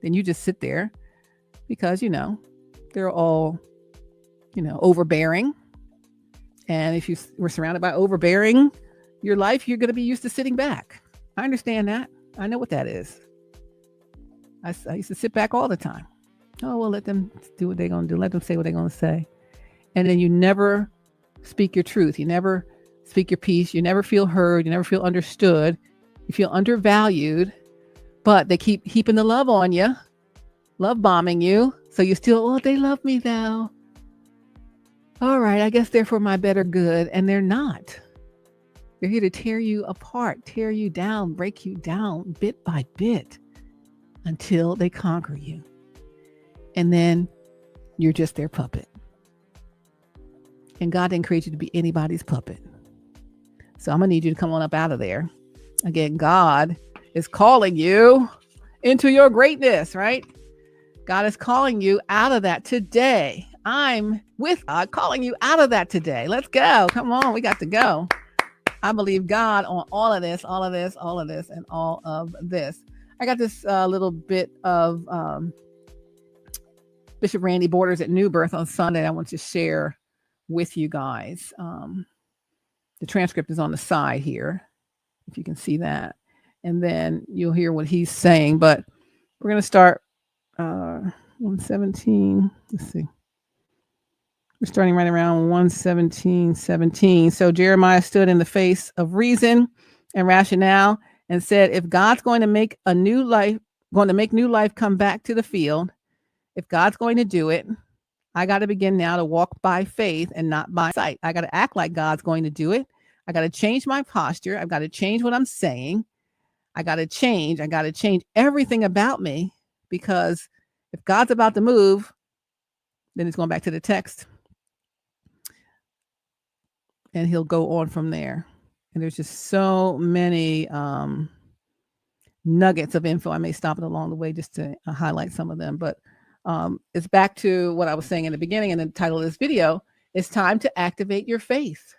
Then you just sit there because, they're all, overbearing. And if you were surrounded by overbearing your life, you're going to be used to sitting back. I understand that. I know what that is. I used to sit back all the time. Oh, well, let them do what they're going to do. Let them say what they're going to say. And then you never speak your truth. You never speak your piece. You never feel heard. You never feel understood. You feel undervalued, but they keep heaping the love on you, love bombing you. So you still, oh, they love me though. All right, I guess they're for my better good. And they're not. They're here to tear you apart, tear you down, break you down bit by bit until they conquer you. And then you're just their puppet. And God didn't create you to be anybody's puppet. So I'm going to need you to come on up out of there. Again, God is calling you into your greatness, right? God is calling you out of that today. I'm with God calling you out of that today. Let's go. Come on. We got to go. I believe God on all of this, all of this, all of this, and all of this. I got this little bit of Bishop Randy Borders at New Birth on Sunday I want to share with you guys. The transcript is on the side here, if you can see that. And then you'll hear what he's saying. But we're going to start 117. Let's see. We're starting right around 117:17. So Jeremiah stood in the face of reason and rationale and said, if God's going to make new life come back to the field, if God's going to do it, I got to begin now to walk by faith and not by sight. I got to act like God's going to do it. I got to change my posture. I've got to change what I'm saying. I got to change everything about me, because if God's about to move, then it's going back to the text and he'll go on from there. And there's just so many nuggets of info. I may stop it along the way just to highlight some of them, but It's back to what I was saying in the beginning, and the title of this video. It's time to activate your faith.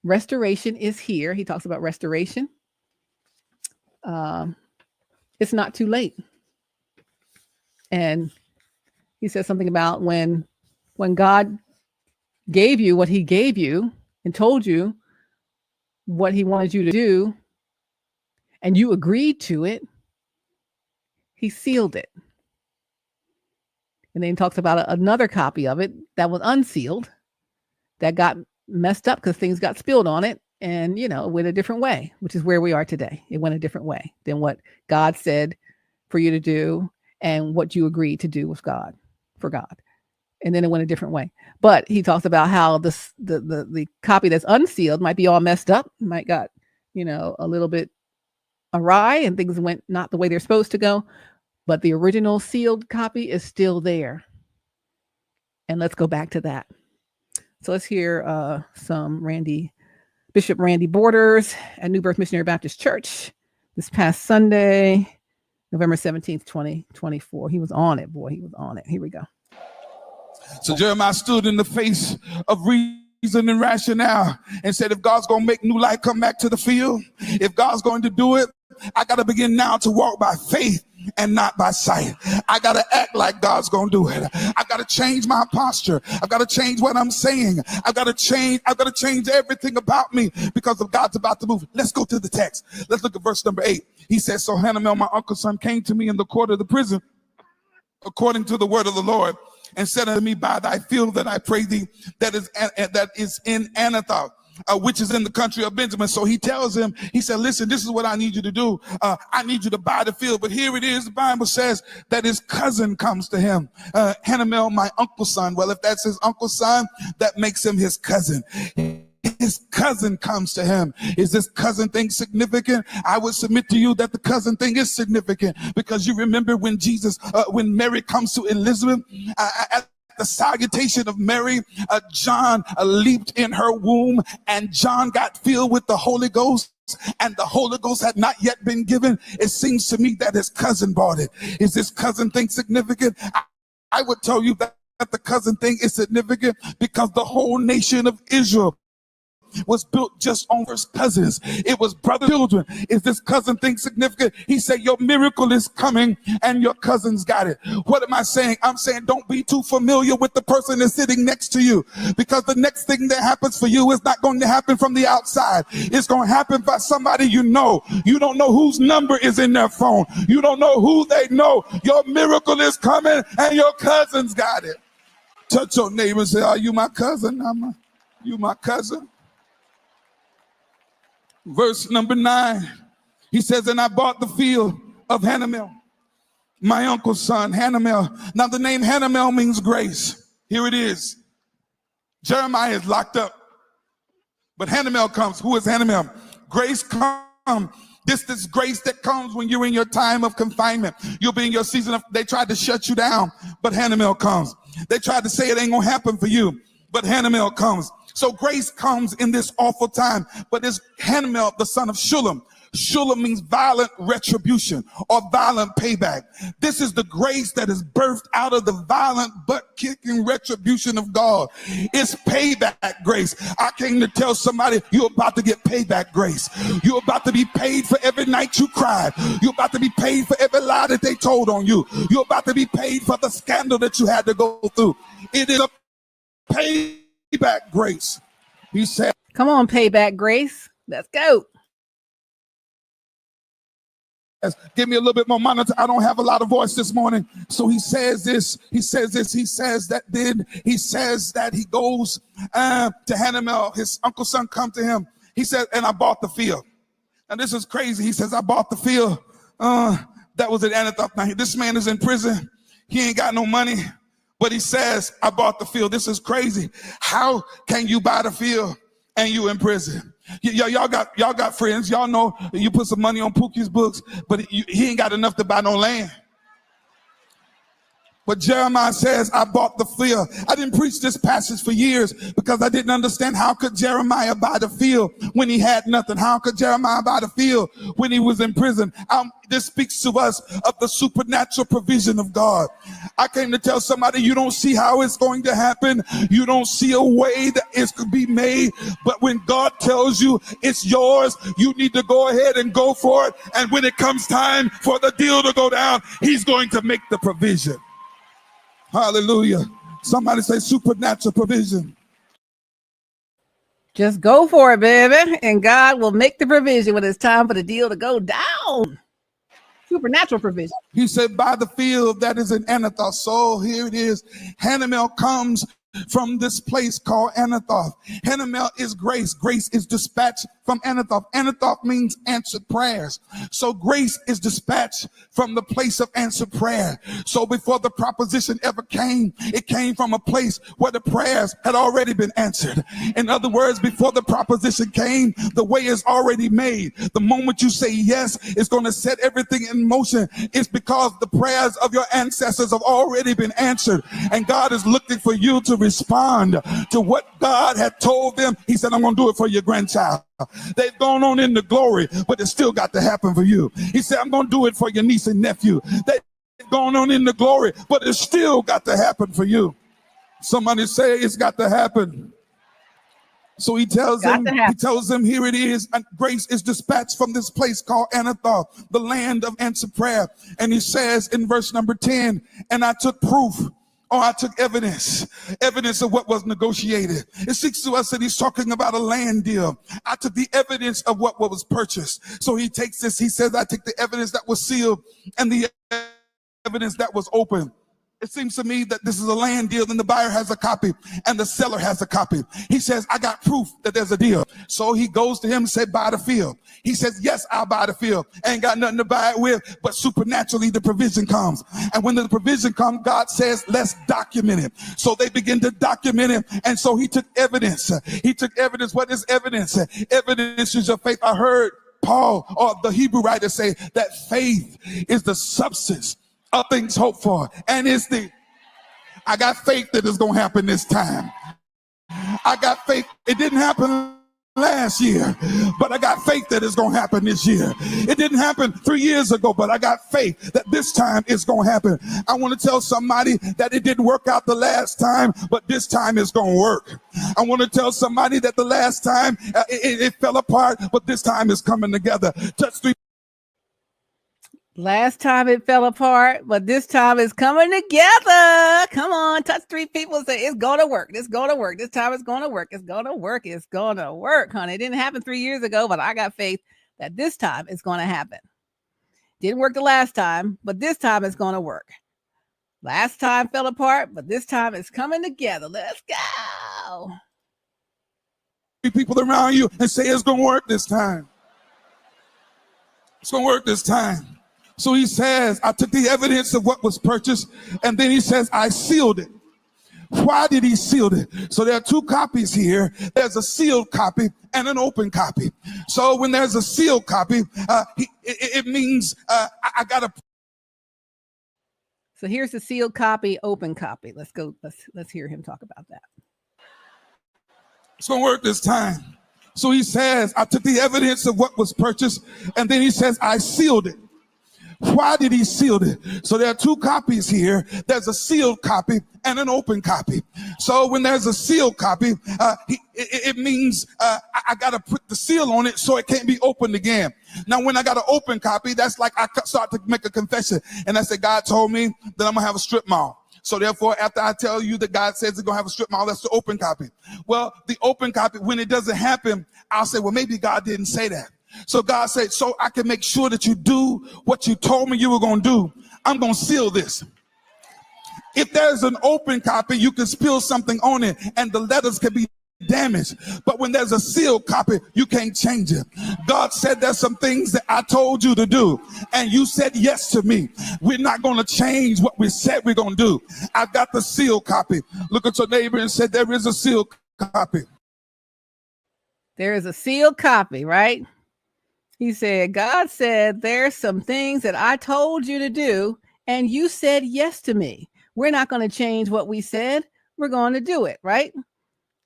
Restoration is here. He talks about restoration. It's not too late. And he says something about when God gave you what he gave you and told you what he wanted you to do, and you agreed to it, he sealed it. And then he talks about another copy of it that was unsealed, that got messed up because things got spilled on it, and it went a different way, which is where we are today. It went a different way than what God said for you to do and what you agreed to do with God, for God. And then it went a different way. But he talks about how the copy that's unsealed might be all messed up, might got, a little bit awry, and things went not the way they're supposed to go. But the original sealed copy is still there. And let's go back to that. So let's hear some Bishop Randy Borders at New Birth Missionary Baptist Church this past Sunday, November 17th, 2024. He was on it, boy. He was on it. Here we go. So Jeremiah stood in the face of reason and rationale and said, if God's going to make new life come back to the field, if God's going to do it, I got to begin now to walk by faith and not by sight. I got to act like God's going to do it. I got to change my posture. I've got to change what I'm saying. I've got to change everything about me because of God's about to move. Let's go to the text. Let's look at verse number 8. He says, so Hanamel, my uncle's son, came to me in the court of the prison according to the word of the Lord, and said unto me, by thy field that I pray thee, that is in Anathoth, which is in the country of Benjamin. So he tells him, he said, listen, this is what I need you to do. I need you to buy the field. But here it is. The Bible says that his cousin comes to him. Hanamel, my uncle's son. Well, if that's his uncle's son, that makes him his cousin. His cousin comes to him. Is this cousin thing significant? I would submit to you that the cousin thing is significant, because you remember when when Mary comes to Elizabeth, at the salutation of Mary, John leaped in her womb, and John got filled with the Holy Ghost, and the Holy Ghost had not yet been given. It seems to me that his cousin bought it. Is this cousin thing significant? I would tell you that the cousin thing is significant because the whole nation of Israel was built just on first cousins. It was brother children. Is this cousin thing significant? He said, your miracle is coming and your cousins got it. What am I saying? I'm saying don't be too familiar with the person that's sitting next to you, because the next thing that happens for you is not going to happen from the outside. It's going to happen by somebody you know. You don't know whose number is in their phone. You don't know who they know. Your miracle is coming and your cousins got it. Touch your neighbor and say, are you my cousin? You my cousin? Verse number 9, he says, and I bought the field of Hanamel, my uncle's son, Hanamel. Now the name Hanamel means grace. Here it is. Jeremiah is locked up, but Hanamel comes. Who is Hanamel? Grace comes. This grace that comes when you're in your time of confinement. You'll be in your season of, they tried to shut you down, but Hanamel comes. They tried to say it ain't gonna happen for you, but Hanamel comes. So grace comes in this awful time, but it's Hanamel, the son of Shullam. Shullam means violent retribution or violent payback. This is the grace that is birthed out of the violent butt-kicking retribution of God. It's payback grace. I came to tell somebody you're about to get payback grace. You're about to be paid for every night you cried. You're about to be paid for every lie that they told on you. You're about to be paid for the scandal that you had to go through. It is a payback grace. He said, come on, payback grace. Let's go. Give me a little bit more monitor. I don't have a lot of voice this morning. So he says this. He says that he goes to Hanamel. His uncle's son come to him. He said, and I bought the field. And this is crazy. He says, I bought the field. That was at Anathoth. Now, this man is in prison. He ain't got no money. But he says, I bought the field. This is crazy. How can you buy the field and you in prison? Y'all got friends. Y'all know you put some money on Pookie's books, but he ain't got enough to buy no land. But Jeremiah says, I bought the field. I didn't preach this passage for years because I didn't understand how could Jeremiah buy the field when he had nothing? How could Jeremiah buy the field when he was in prison? This speaks to us of the supernatural provision of God. I came to tell somebody, you don't see how it's going to happen. You don't see a way that it could be made. But when God tells you it's yours, you need to go ahead and go for it. And when it comes time for the deal to go down, he's going to make the provision. Hallelujah. Somebody say supernatural provision. Just go for it, baby. And God will make the provision when it's time for the deal to go down. Supernatural provision. He said, by the field that is in Anathoth. So here it is. Hanamel comes from this place called Anathoth. Hanamel is grace. Grace is dispatched from Anathoth. Anathoth means answered prayers. So grace is dispatched from the place of answered prayer. So before the proposition ever came, it came from a place where the prayers had already been answered. In other words, before the proposition came, the way is already made. The moment you say yes, it's going to set everything in motion. It's because the prayers of your ancestors have already been answered. And God is looking for you to respond to what God had told them. He said, I'm going to do it for your grandchild. They've gone on into glory, but it still got to happen for you. He said, I'm going to do it for your niece and nephew. They've gone on into glory, but it still got to happen for you. Somebody say it's got to happen. So he tells them, here it is. And grace is dispatched from this place called Anathoth, the land of answered prayer. And he says in verse number 10, and I took proof. I took evidence of what was negotiated. It speaks to us that he's talking about a land deal. I took the evidence of what was purchased. So he takes this, he says, I take the evidence that was sealed and the evidence that was open. It seems to me that this is a land deal and the buyer has a copy and the seller has a copy. He says, I got proof that there's a deal. So he goes to him and said, buy the field. He says, yes, I'll buy the field. Ain't got nothing to buy it with, but supernaturally the provision comes. And when the provision comes, God says, let's document it. So they begin to document it. And so he took evidence. He took evidence. What is evidence? Evidence is your faith. I heard Paul or the Hebrew writer say that faith is the substance of things hoped for, and I got faith that it's gonna happen this time. I got faith. It didn't happen last year, but I got faith that it's gonna happen this year. It didn't happen 3 years ago, but I got faith that this time it's gonna happen. I want to tell somebody that it didn't work out the last time, but this time it's gonna work. I want to tell somebody that the last time it fell apart, but this time it's coming together. Touch three. Last time it fell apart, but this time it's coming together. Come on, touch 3 people. Say it's going to work. It's going to work. This time it's going to work. It's going to work. It's going to work, honey. It didn't happen 3 years ago, but I got faith that this time it's going to happen. Didn't work the last time, but this time it's going to work. Last time fell apart, but this time it's coming together. Let's go. People around you and say it's going to work this time. It's going to work this time. So he says, I took the evidence of what was purchased, and then he says, I sealed it. Why did he seal it? So there are 2 copies here. There's a sealed copy and an open copy. So when there's a sealed copy, it means I got to. So here's the sealed copy, open copy. Let's go. Let's hear him talk about that. It's going to work this time. So he says, I took the evidence of what was purchased, and then he says, I sealed it. Why did he seal it? So there are 2 copies here. There's a sealed copy and an open copy. So when there's a sealed copy, it means I got to put the seal on it so it can't be opened again. Now, when I got an open copy, that's like I start to make a confession. And I say, God told me that I'm going to have a strip mall. So therefore, after I tell you that God says he's going to have a strip mall, that's the open copy. Well, the open copy, when it doesn't happen, I'll say, well, maybe God didn't say that. So God said, so I can make sure that you do what you told me you were going to do, I'm going to seal this. If there's an open copy, you can spill something on it and the letters can be damaged. But when there's a sealed copy, you can't change it. God said there's some things that I told you to do and you said yes to me. We're not going to change what we said we're going to do. I've got the sealed copy. Look at your neighbor and say there is a sealed copy. There is a sealed copy, right? He said, God said, there's some things that I told you to do, and you said yes to me. we're not going to change what we said. We're going to do it, right?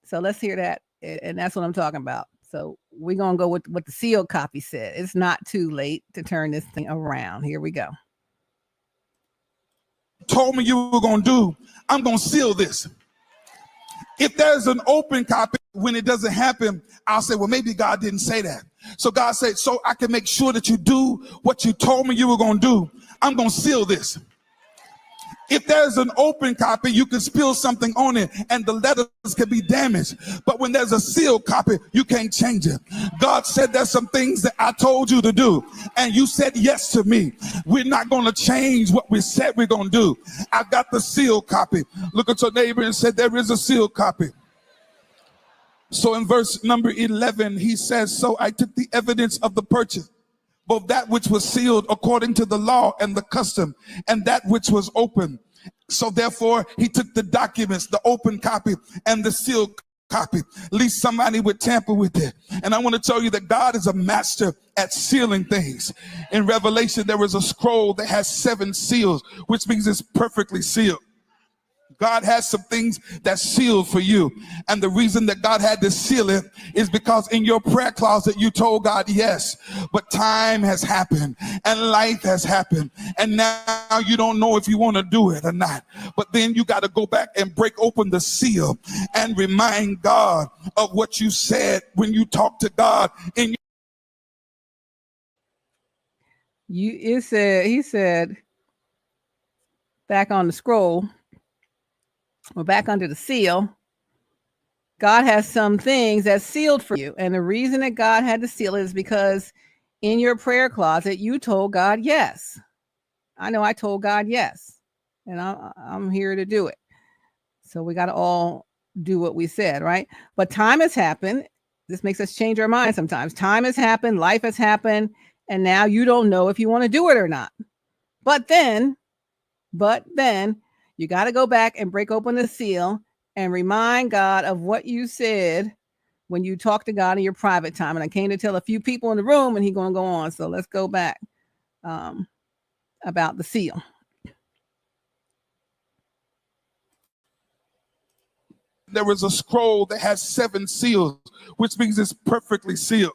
So let's hear that. And that's what I'm talking about. So we're going to go with what the sealed copy said. It's not too late to turn this thing around. Here we go. Told me you were going to do, I'm going to seal this. If there's an open copy, when it doesn't happen, I'll say, well, maybe God didn't say that. So God said, so I can make sure that you do what you told me you were going to do, I'm going to seal this. If there's an open copy, you can spill something on it and the letters can be damaged. But when there's a sealed copy, you can't change it. God said there's some things that I told you to do and you said yes to me. We're not going to change what we said we're going to do. I've got the sealed copy. Look at your neighbor and say there is a sealed copy. So in verse number 11, he says, so I took the evidence of the purchase, both that which was sealed according to the law and the custom, and that which was open. So therefore, he took the documents, the open copy and the sealed copy. At least somebody would tamper with it. And I want to tell you that God is a master at sealing things. In Revelation, there was a scroll that has 7 seals, which means it's perfectly sealed. God has some things that's sealed for you. And the reason that God had to seal it is because in your prayer closet, you told God yes, but time has happened and life has happened. And now you don't know if you want to do it or not. But then you got to go back and break open the seal and remind God of what you said when you talked to God in He said back on the scroll, we're back under the seal. God has some things that's sealed for you. And the reason that God had to seal it is because in your prayer closet, you told God yes. I know I told God yes. And I'm here to do it. So we got to all do what we said, right? But time has happened. This makes us change our mind sometimes. Time has happened. Life has happened. And now you don't know if you want to do it or not. But then you got to go back and break open the seal and remind God of what you said when you talked to God in your private time. And I came to tell a few people in the room, and he's going to go on. So let's go back about the seal. there was a scroll that has 7 seals, which means it's perfectly sealed.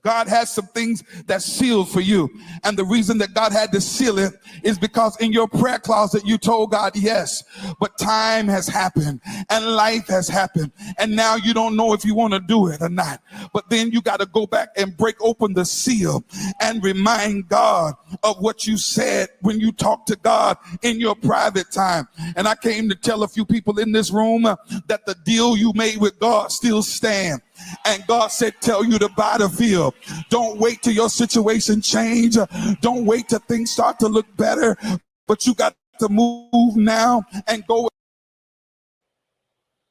God has some things that's sealed for you. And the reason that God had to seal it is because in your prayer closet, you told God yes, but time has happened and life has happened. And now you don't know if you want to do it or not. But then you got to go back and break open the seal and remind God of what you said when you talked to God in your private time. And I came to tell a few people in this room that the deal you made with God still stands. And God said, tell you to buy the field. Don't wait till your situation change. Don't wait till things start to look better. But you got to move now and go.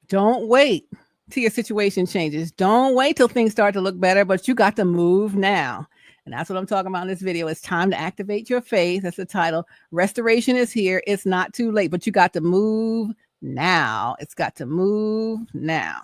Don't wait till your situation changes. Don't wait till things start to look better, but you got to move now. And that's what I'm talking about in this video. It's time to activate your faith. That's the title. Restoration is here. It's not too late, but you got to move now. It's got to move now.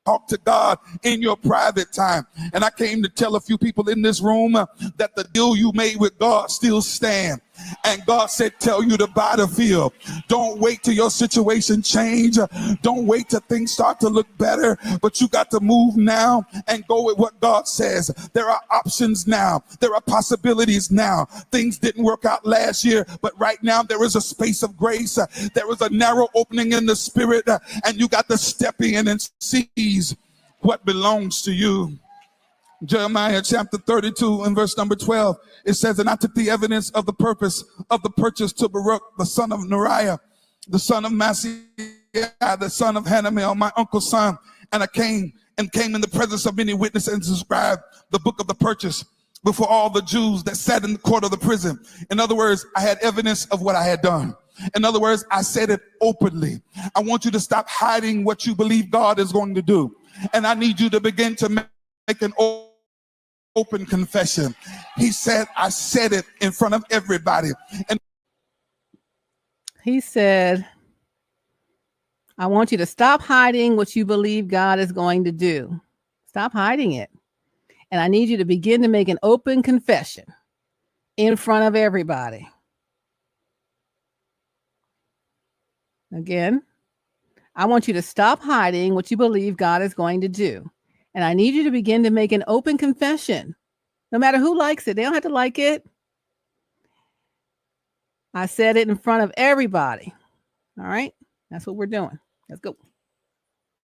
Talk to God in your private time. And I came to tell a few people in this room that the deal you made with God still stands. And God said, tell you to buy the field. Don't wait till your situation change. Don't wait till things start to look better, but you got to move now and go with what God says. There are options now. There are possibilities now. Things didn't work out last year, but right now there is a space of grace. There is a narrow opening in the spirit, and you got to step in and seize what belongs to you. Jeremiah chapter 32 and verse number 12, it says, and I took the evidence of the purpose of the purchase to Baruch, the son of Neriah, the son of Maaseiah, the son of Hanamel, my uncle's son, and I came in the presence of many witnesses and described the book of the purchase before all the Jews that sat in the court of the prison. In other words, I had evidence of what I had done. In other words, I said it openly. I want you to stop hiding what you believe God is going to do. And I need you to begin to make an open confession. He said, I said it in front of everybody. And he said, I want you to stop hiding what you believe God is going to do. Stop hiding it. And I need you to begin to make an open confession in front of everybody. Again, I want you to stop hiding what you believe God is going to do. And I need you to begin to make an open confession. No matter who likes it, they don't have to like it. I said it in front of everybody. All right? That's what we're doing. Let's go.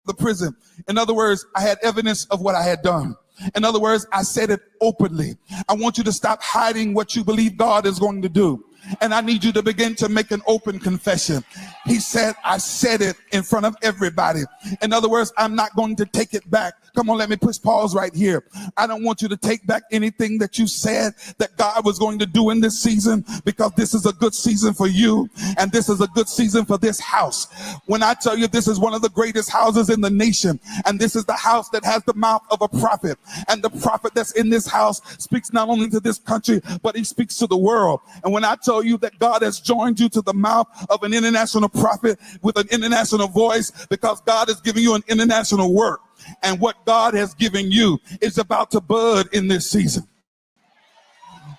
The prison. In other words, I had evidence of what I had done. In other words, I said it openly. I want you to stop hiding what you believe God is going to do. And I need you to begin to make an open confession. He said, I said it in front of everybody. In other words, I'm not going to take it back. Come on, let me push pause right here. I don't want you to take back anything that you said that God was going to do in this season, because this is a good season for you. And this is a good season for this house. When I tell you this is one of the greatest houses in the nation, and this is the house that has the mouth of a prophet. And the prophet that's in this house speaks not only to this country, but he speaks to the world. And when I tell you that God has joined you to the mouth of an international prophet with an international voice, because God is giving you an international work. And what God has given you is about to bud in this season.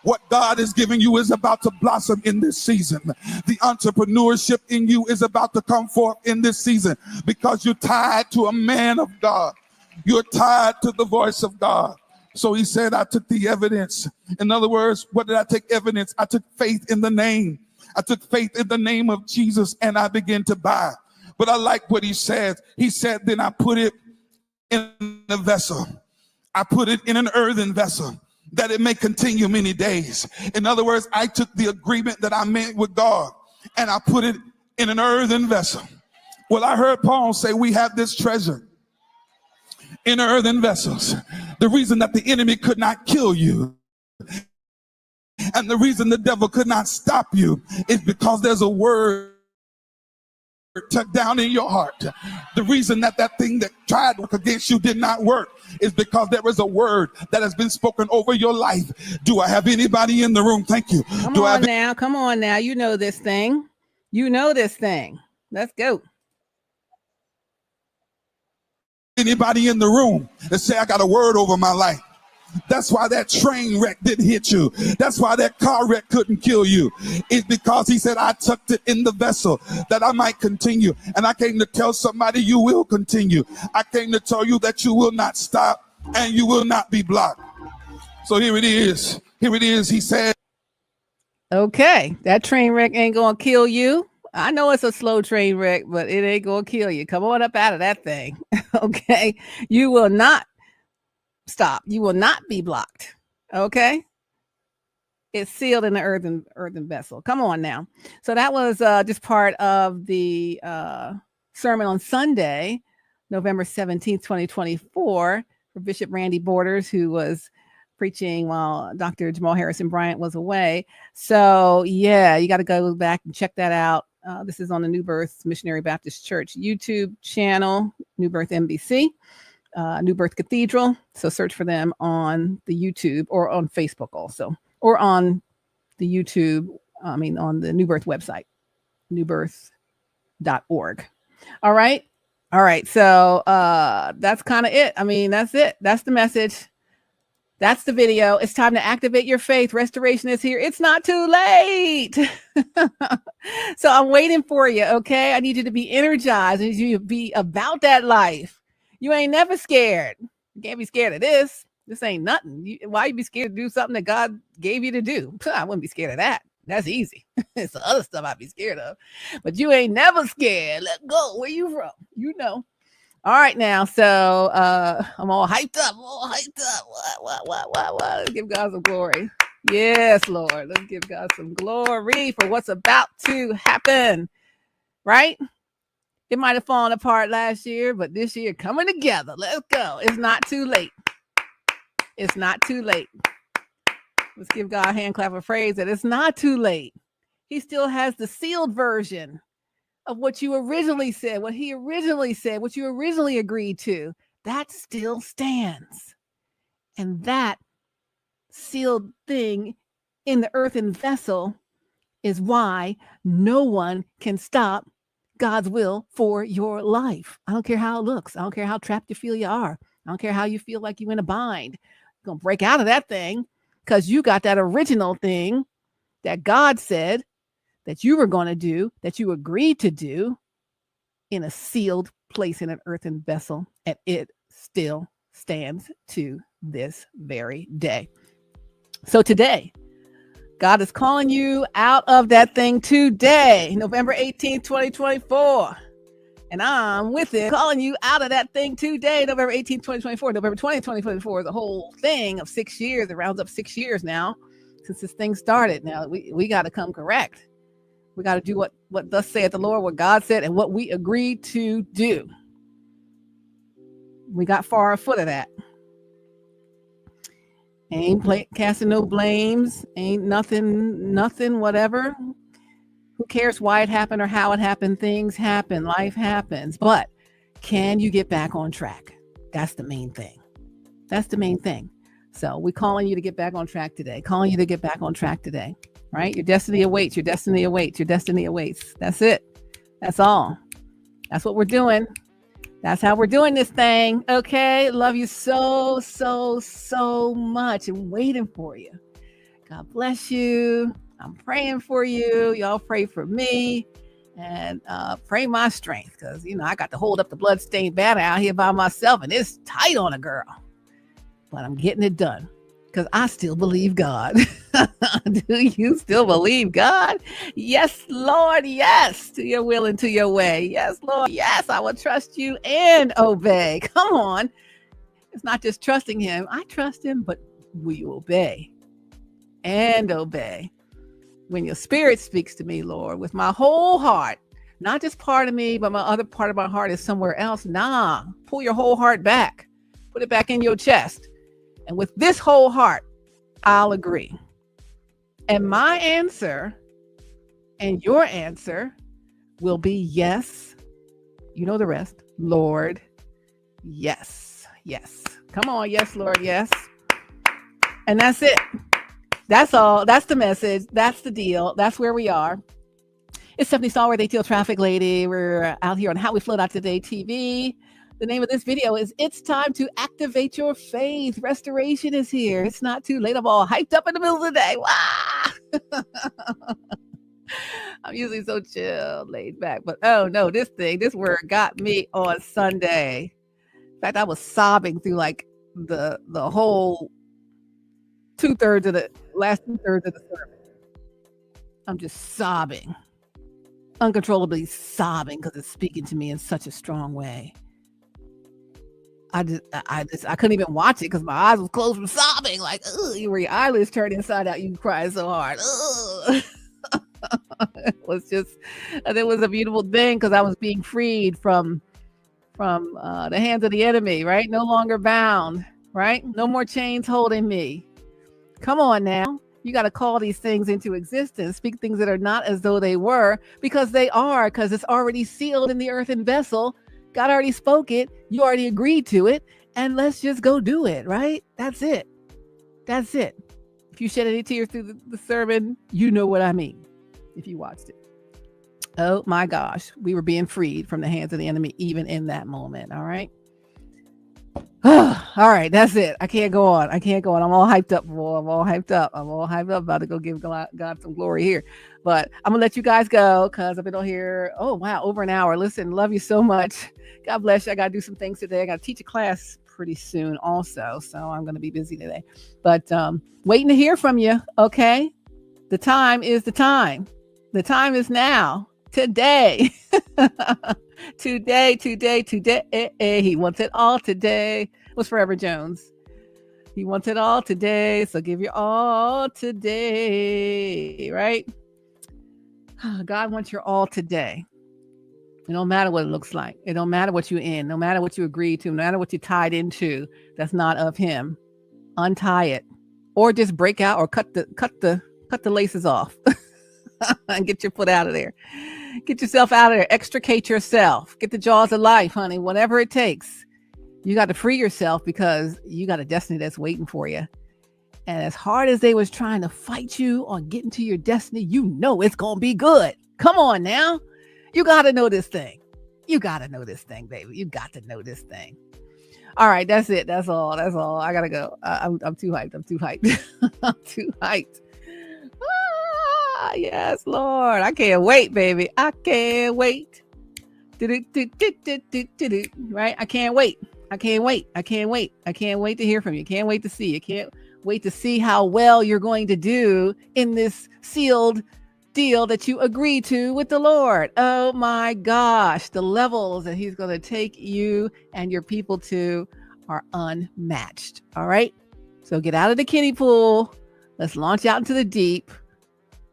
What God is giving you is about to blossom in this season. The entrepreneurship in you is about to come forth in this season, because you're tied to a man of God. You're tied to the voice of God. So he said, I took the evidence. In other words, what did I take evidence? I took faith in the name. I took faith in the name of Jesus, and I began to buy. But I like what he said. He said, then I put it in a vessel. I put it in an earthen vessel, that it may continue many days. In other words, I took the agreement that I made with God, and I put it in an earthen vessel. Well, I heard Paul say we have this treasure in earthen vessels. The reason that the enemy could not kill you, and the reason the devil could not stop you, is because there's a word tucked down in your heart. The reason that that thing that tried to work against you did not work is because there is a word that has been spoken over your life. Do I have anybody in the room? Thank you. Come on now. You know this thing. You know this thing. Let's go. Anybody in the room that say, I got a word over my life? That's why that train wreck didn't hit you. That's why that car wreck couldn't kill you. It's because he said, I tucked it in the vessel that I might continue. And I came to tell somebody you will continue. I came to tell you that you will not stop and you will not be blocked. So here it is. Here it is. He said, okay, that train wreck ain't going to kill you. I know it's a slow train wreck, but it ain't going to kill you. Come on up out of that thing. Okay. You will not stop. You will not be blocked. Okay. It's sealed in the earthen vessel. Come on now. So that was just part of the sermon on Sunday, November 17th, 2024, for Bishop Randy Borders, who was preaching while Dr. Jamal Harrison Bryant was away. So yeah, you got to go back and check that out. This is on the New Birth Missionary Baptist Church YouTube channel, New Birth MBC, New Birth Cathedral. So search for them on the YouTube or on Facebook also, or on the YouTube, on the New Birth website, newbirth.org. All right. So that's kind of it. That's it. That's the message. That's the video. It's time to activate your faith. Restoration is here. It's not too late. So I'm waiting for you. Okay. I need you to be energized. I need you to be about that life. You ain't never scared. You can't be scared of this. This ain't nothing. Why you be scared to do something that God gave you to do? I wouldn't be scared of that. That's easy. It's the other stuff I'd be scared of. But you ain't never scared. Let go. Where you from? You know. All right now. So I'm all hyped up. What? Let's give God some glory. Yes, Lord. Let's give God some glory for what's about to happen. Right? It might have fallen apart last year, but this year coming together. Let's go. It's not too late. It's not too late. Let's give God a hand clap of praise that it's not too late. He still has the sealed version of what you originally said, what he originally said, what you originally agreed to. That still stands. And that sealed thing in the earthen vessel is why no one can stop God's will for your life. I don't care how it looks. I don't care how trapped you feel you are. I don't care how you feel like you're in a bind. You're going to break out of that thing because you got that original thing that God said that you were going to do, that you agreed to do. in a sealed place in an earthen vessel, and it still stands to this very day. So today, God is calling you out of that thing today, November 18th, 2024. And I'm with it, calling you out of that thing today, November 18th, 2024. November 20th, 2024 is a whole thing of 6 years. It rounds up 6 years now since this thing started. Now, we got to come correct. We got to do what thus saith the Lord, what God said, and what we agreed to do. We got far afoot of that. Ain't casting no blames. Ain't nothing, whatever. Who cares why it happened or how it happened? Things happen. Life happens. But can you get back on track? That's the main thing. That's the main thing. So we're calling you to get back on track today. Calling you to get back on track today. Right? Your destiny awaits. Your destiny awaits. Your destiny awaits. That's it. That's all. That's what we're doing. That's how we're doing this thing. Okay. Love you so, so, so much. And waiting for you. God bless you. I'm praying for you. Y'all pray for me and pray my strength, because, I got to hold up the bloodstained banner out here by myself, and it's tight on a girl. But I'm getting it done because I still believe God. Do you still believe God? Yes, Lord. Yes, to your will and to your way. Yes, Lord. Yes, I will trust you and obey. Come on. It's not just trusting him. I trust him, but will you obey and obey? When your spirit speaks to me, Lord, with my whole heart, not just part of me, but my other part of my heart is somewhere else. Nah, pull your whole heart back. Put it back in your chest. And with this whole heart, I'll agree. And my answer and your answer will be yes. You know the rest. Lord, yes, yes. Come on, yes, Lord, yes. And that's it. That's all. That's the message. That's the deal. That's where we are. It's Stephanie Stallworth, AtlTrafficLady. We're out here on HowWeFlow.Today TV. The name of this video is It's Time to Activate Your Faith. Restoration is here. It's not too late. I'm all hyped up in the middle of the day. Wow. I'm usually so chill, laid back. But oh no, this word got me on Sunday. In fact, I was sobbing through like the whole last 2/3 of the sermon. I'm just sobbing, uncontrollably sobbing, because it's speaking to me in such a strong way. I couldn't even watch it because my eyes was closed from sobbing. Like, where your eyelids turn inside out, you cry so hard. It was a beautiful thing because I was being freed from the hands of the enemy. Right, no longer bound. Right, no more chains holding me. Come on now. You got to call these things into existence. Speak things that are not as though they were, because they are, because it's already sealed in the earthen vessel. God already spoke it. You already agreed to it. And let's just go do it, right? That's it. That's it. If you shed any tears through the sermon, you know what I mean, if you watched it. Oh my gosh. We were being freed from the hands of the enemy, even in that moment. All right. All right, that's it. I can't go on. I'm all hyped up, boy. I'm all hyped up. About to go give God some glory here. But I'm going to let you guys go because I've been on here, oh, wow, over an hour. Listen, love you so much. God bless you. I got to do some things today. I got to teach a class pretty soon also. So I'm going to be busy today. But waiting to hear from you, okay? The time is the time. The time is now. Today. Today. He wants it all today. Was Forever Jones. He wants it all today. So give your all today, right? God wants your all today. It don't matter what it looks like. It don't matter what you're in. No matter what you agreed to. No matter what you tied into. That's not of him. Untie it, or just break out, or cut the laces off, and get your foot out of there. Get yourself out of there. Extricate yourself. Get the jaws of life, honey. Whatever it takes. You got to free yourself because you got a destiny that's waiting for you. And as hard as they was trying to fight you on getting to your destiny, you know it's going to be good. Come on now. You got to know this thing. You got to know this thing, baby. You got to know this thing. All right. That's it. That's all. I got to go. I'm too hyped. I'm too hyped. Yes, Lord. I can't wait, baby. I can't wait. Right? I can't wait. I can't wait. I can't wait. I can't wait to hear from you. Can't wait to see you. Can't wait to see how well you're going to do in this sealed deal that you agreed to with the Lord. Oh my gosh, the levels that he's going to take you and your people to are unmatched. All right. So get out of the kiddie pool. Let's launch out into the deep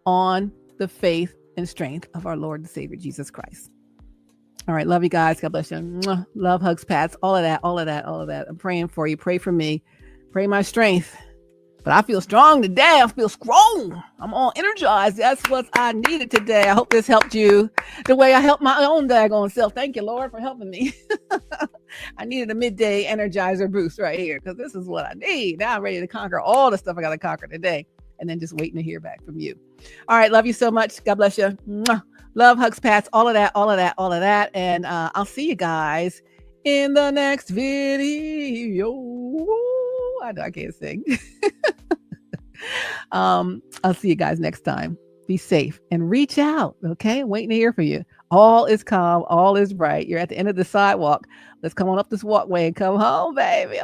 on the faith and strength of our Lord and Savior, Jesus Christ. All right. Love you guys. God bless you. Mwah. Love, hugs, pats, all of that, all of that, all of that. I'm praying for you. Pray for me. Pray my strength. But I feel strong today. I feel strong. I'm all energized. That's what I needed today. I hope this helped you the way I helped my own daggone self. Thank you, Lord, for helping me. I needed a midday energizer boost right here because this is what I need. Now I'm ready to conquer all the stuff I got to conquer today and then just waiting to hear back from you. All right. Love you so much. God bless you. Mwah. Love, hugs, pats, all of that, all of that, all of that. And I'll see you guys in the next video. I know I can't sing. I'll see you guys next time. Be safe and reach out. Okay. Waiting to hear from you. All is calm. All is bright. You're at the end of the sidewalk. Let's come on up this walkway and come home, baby.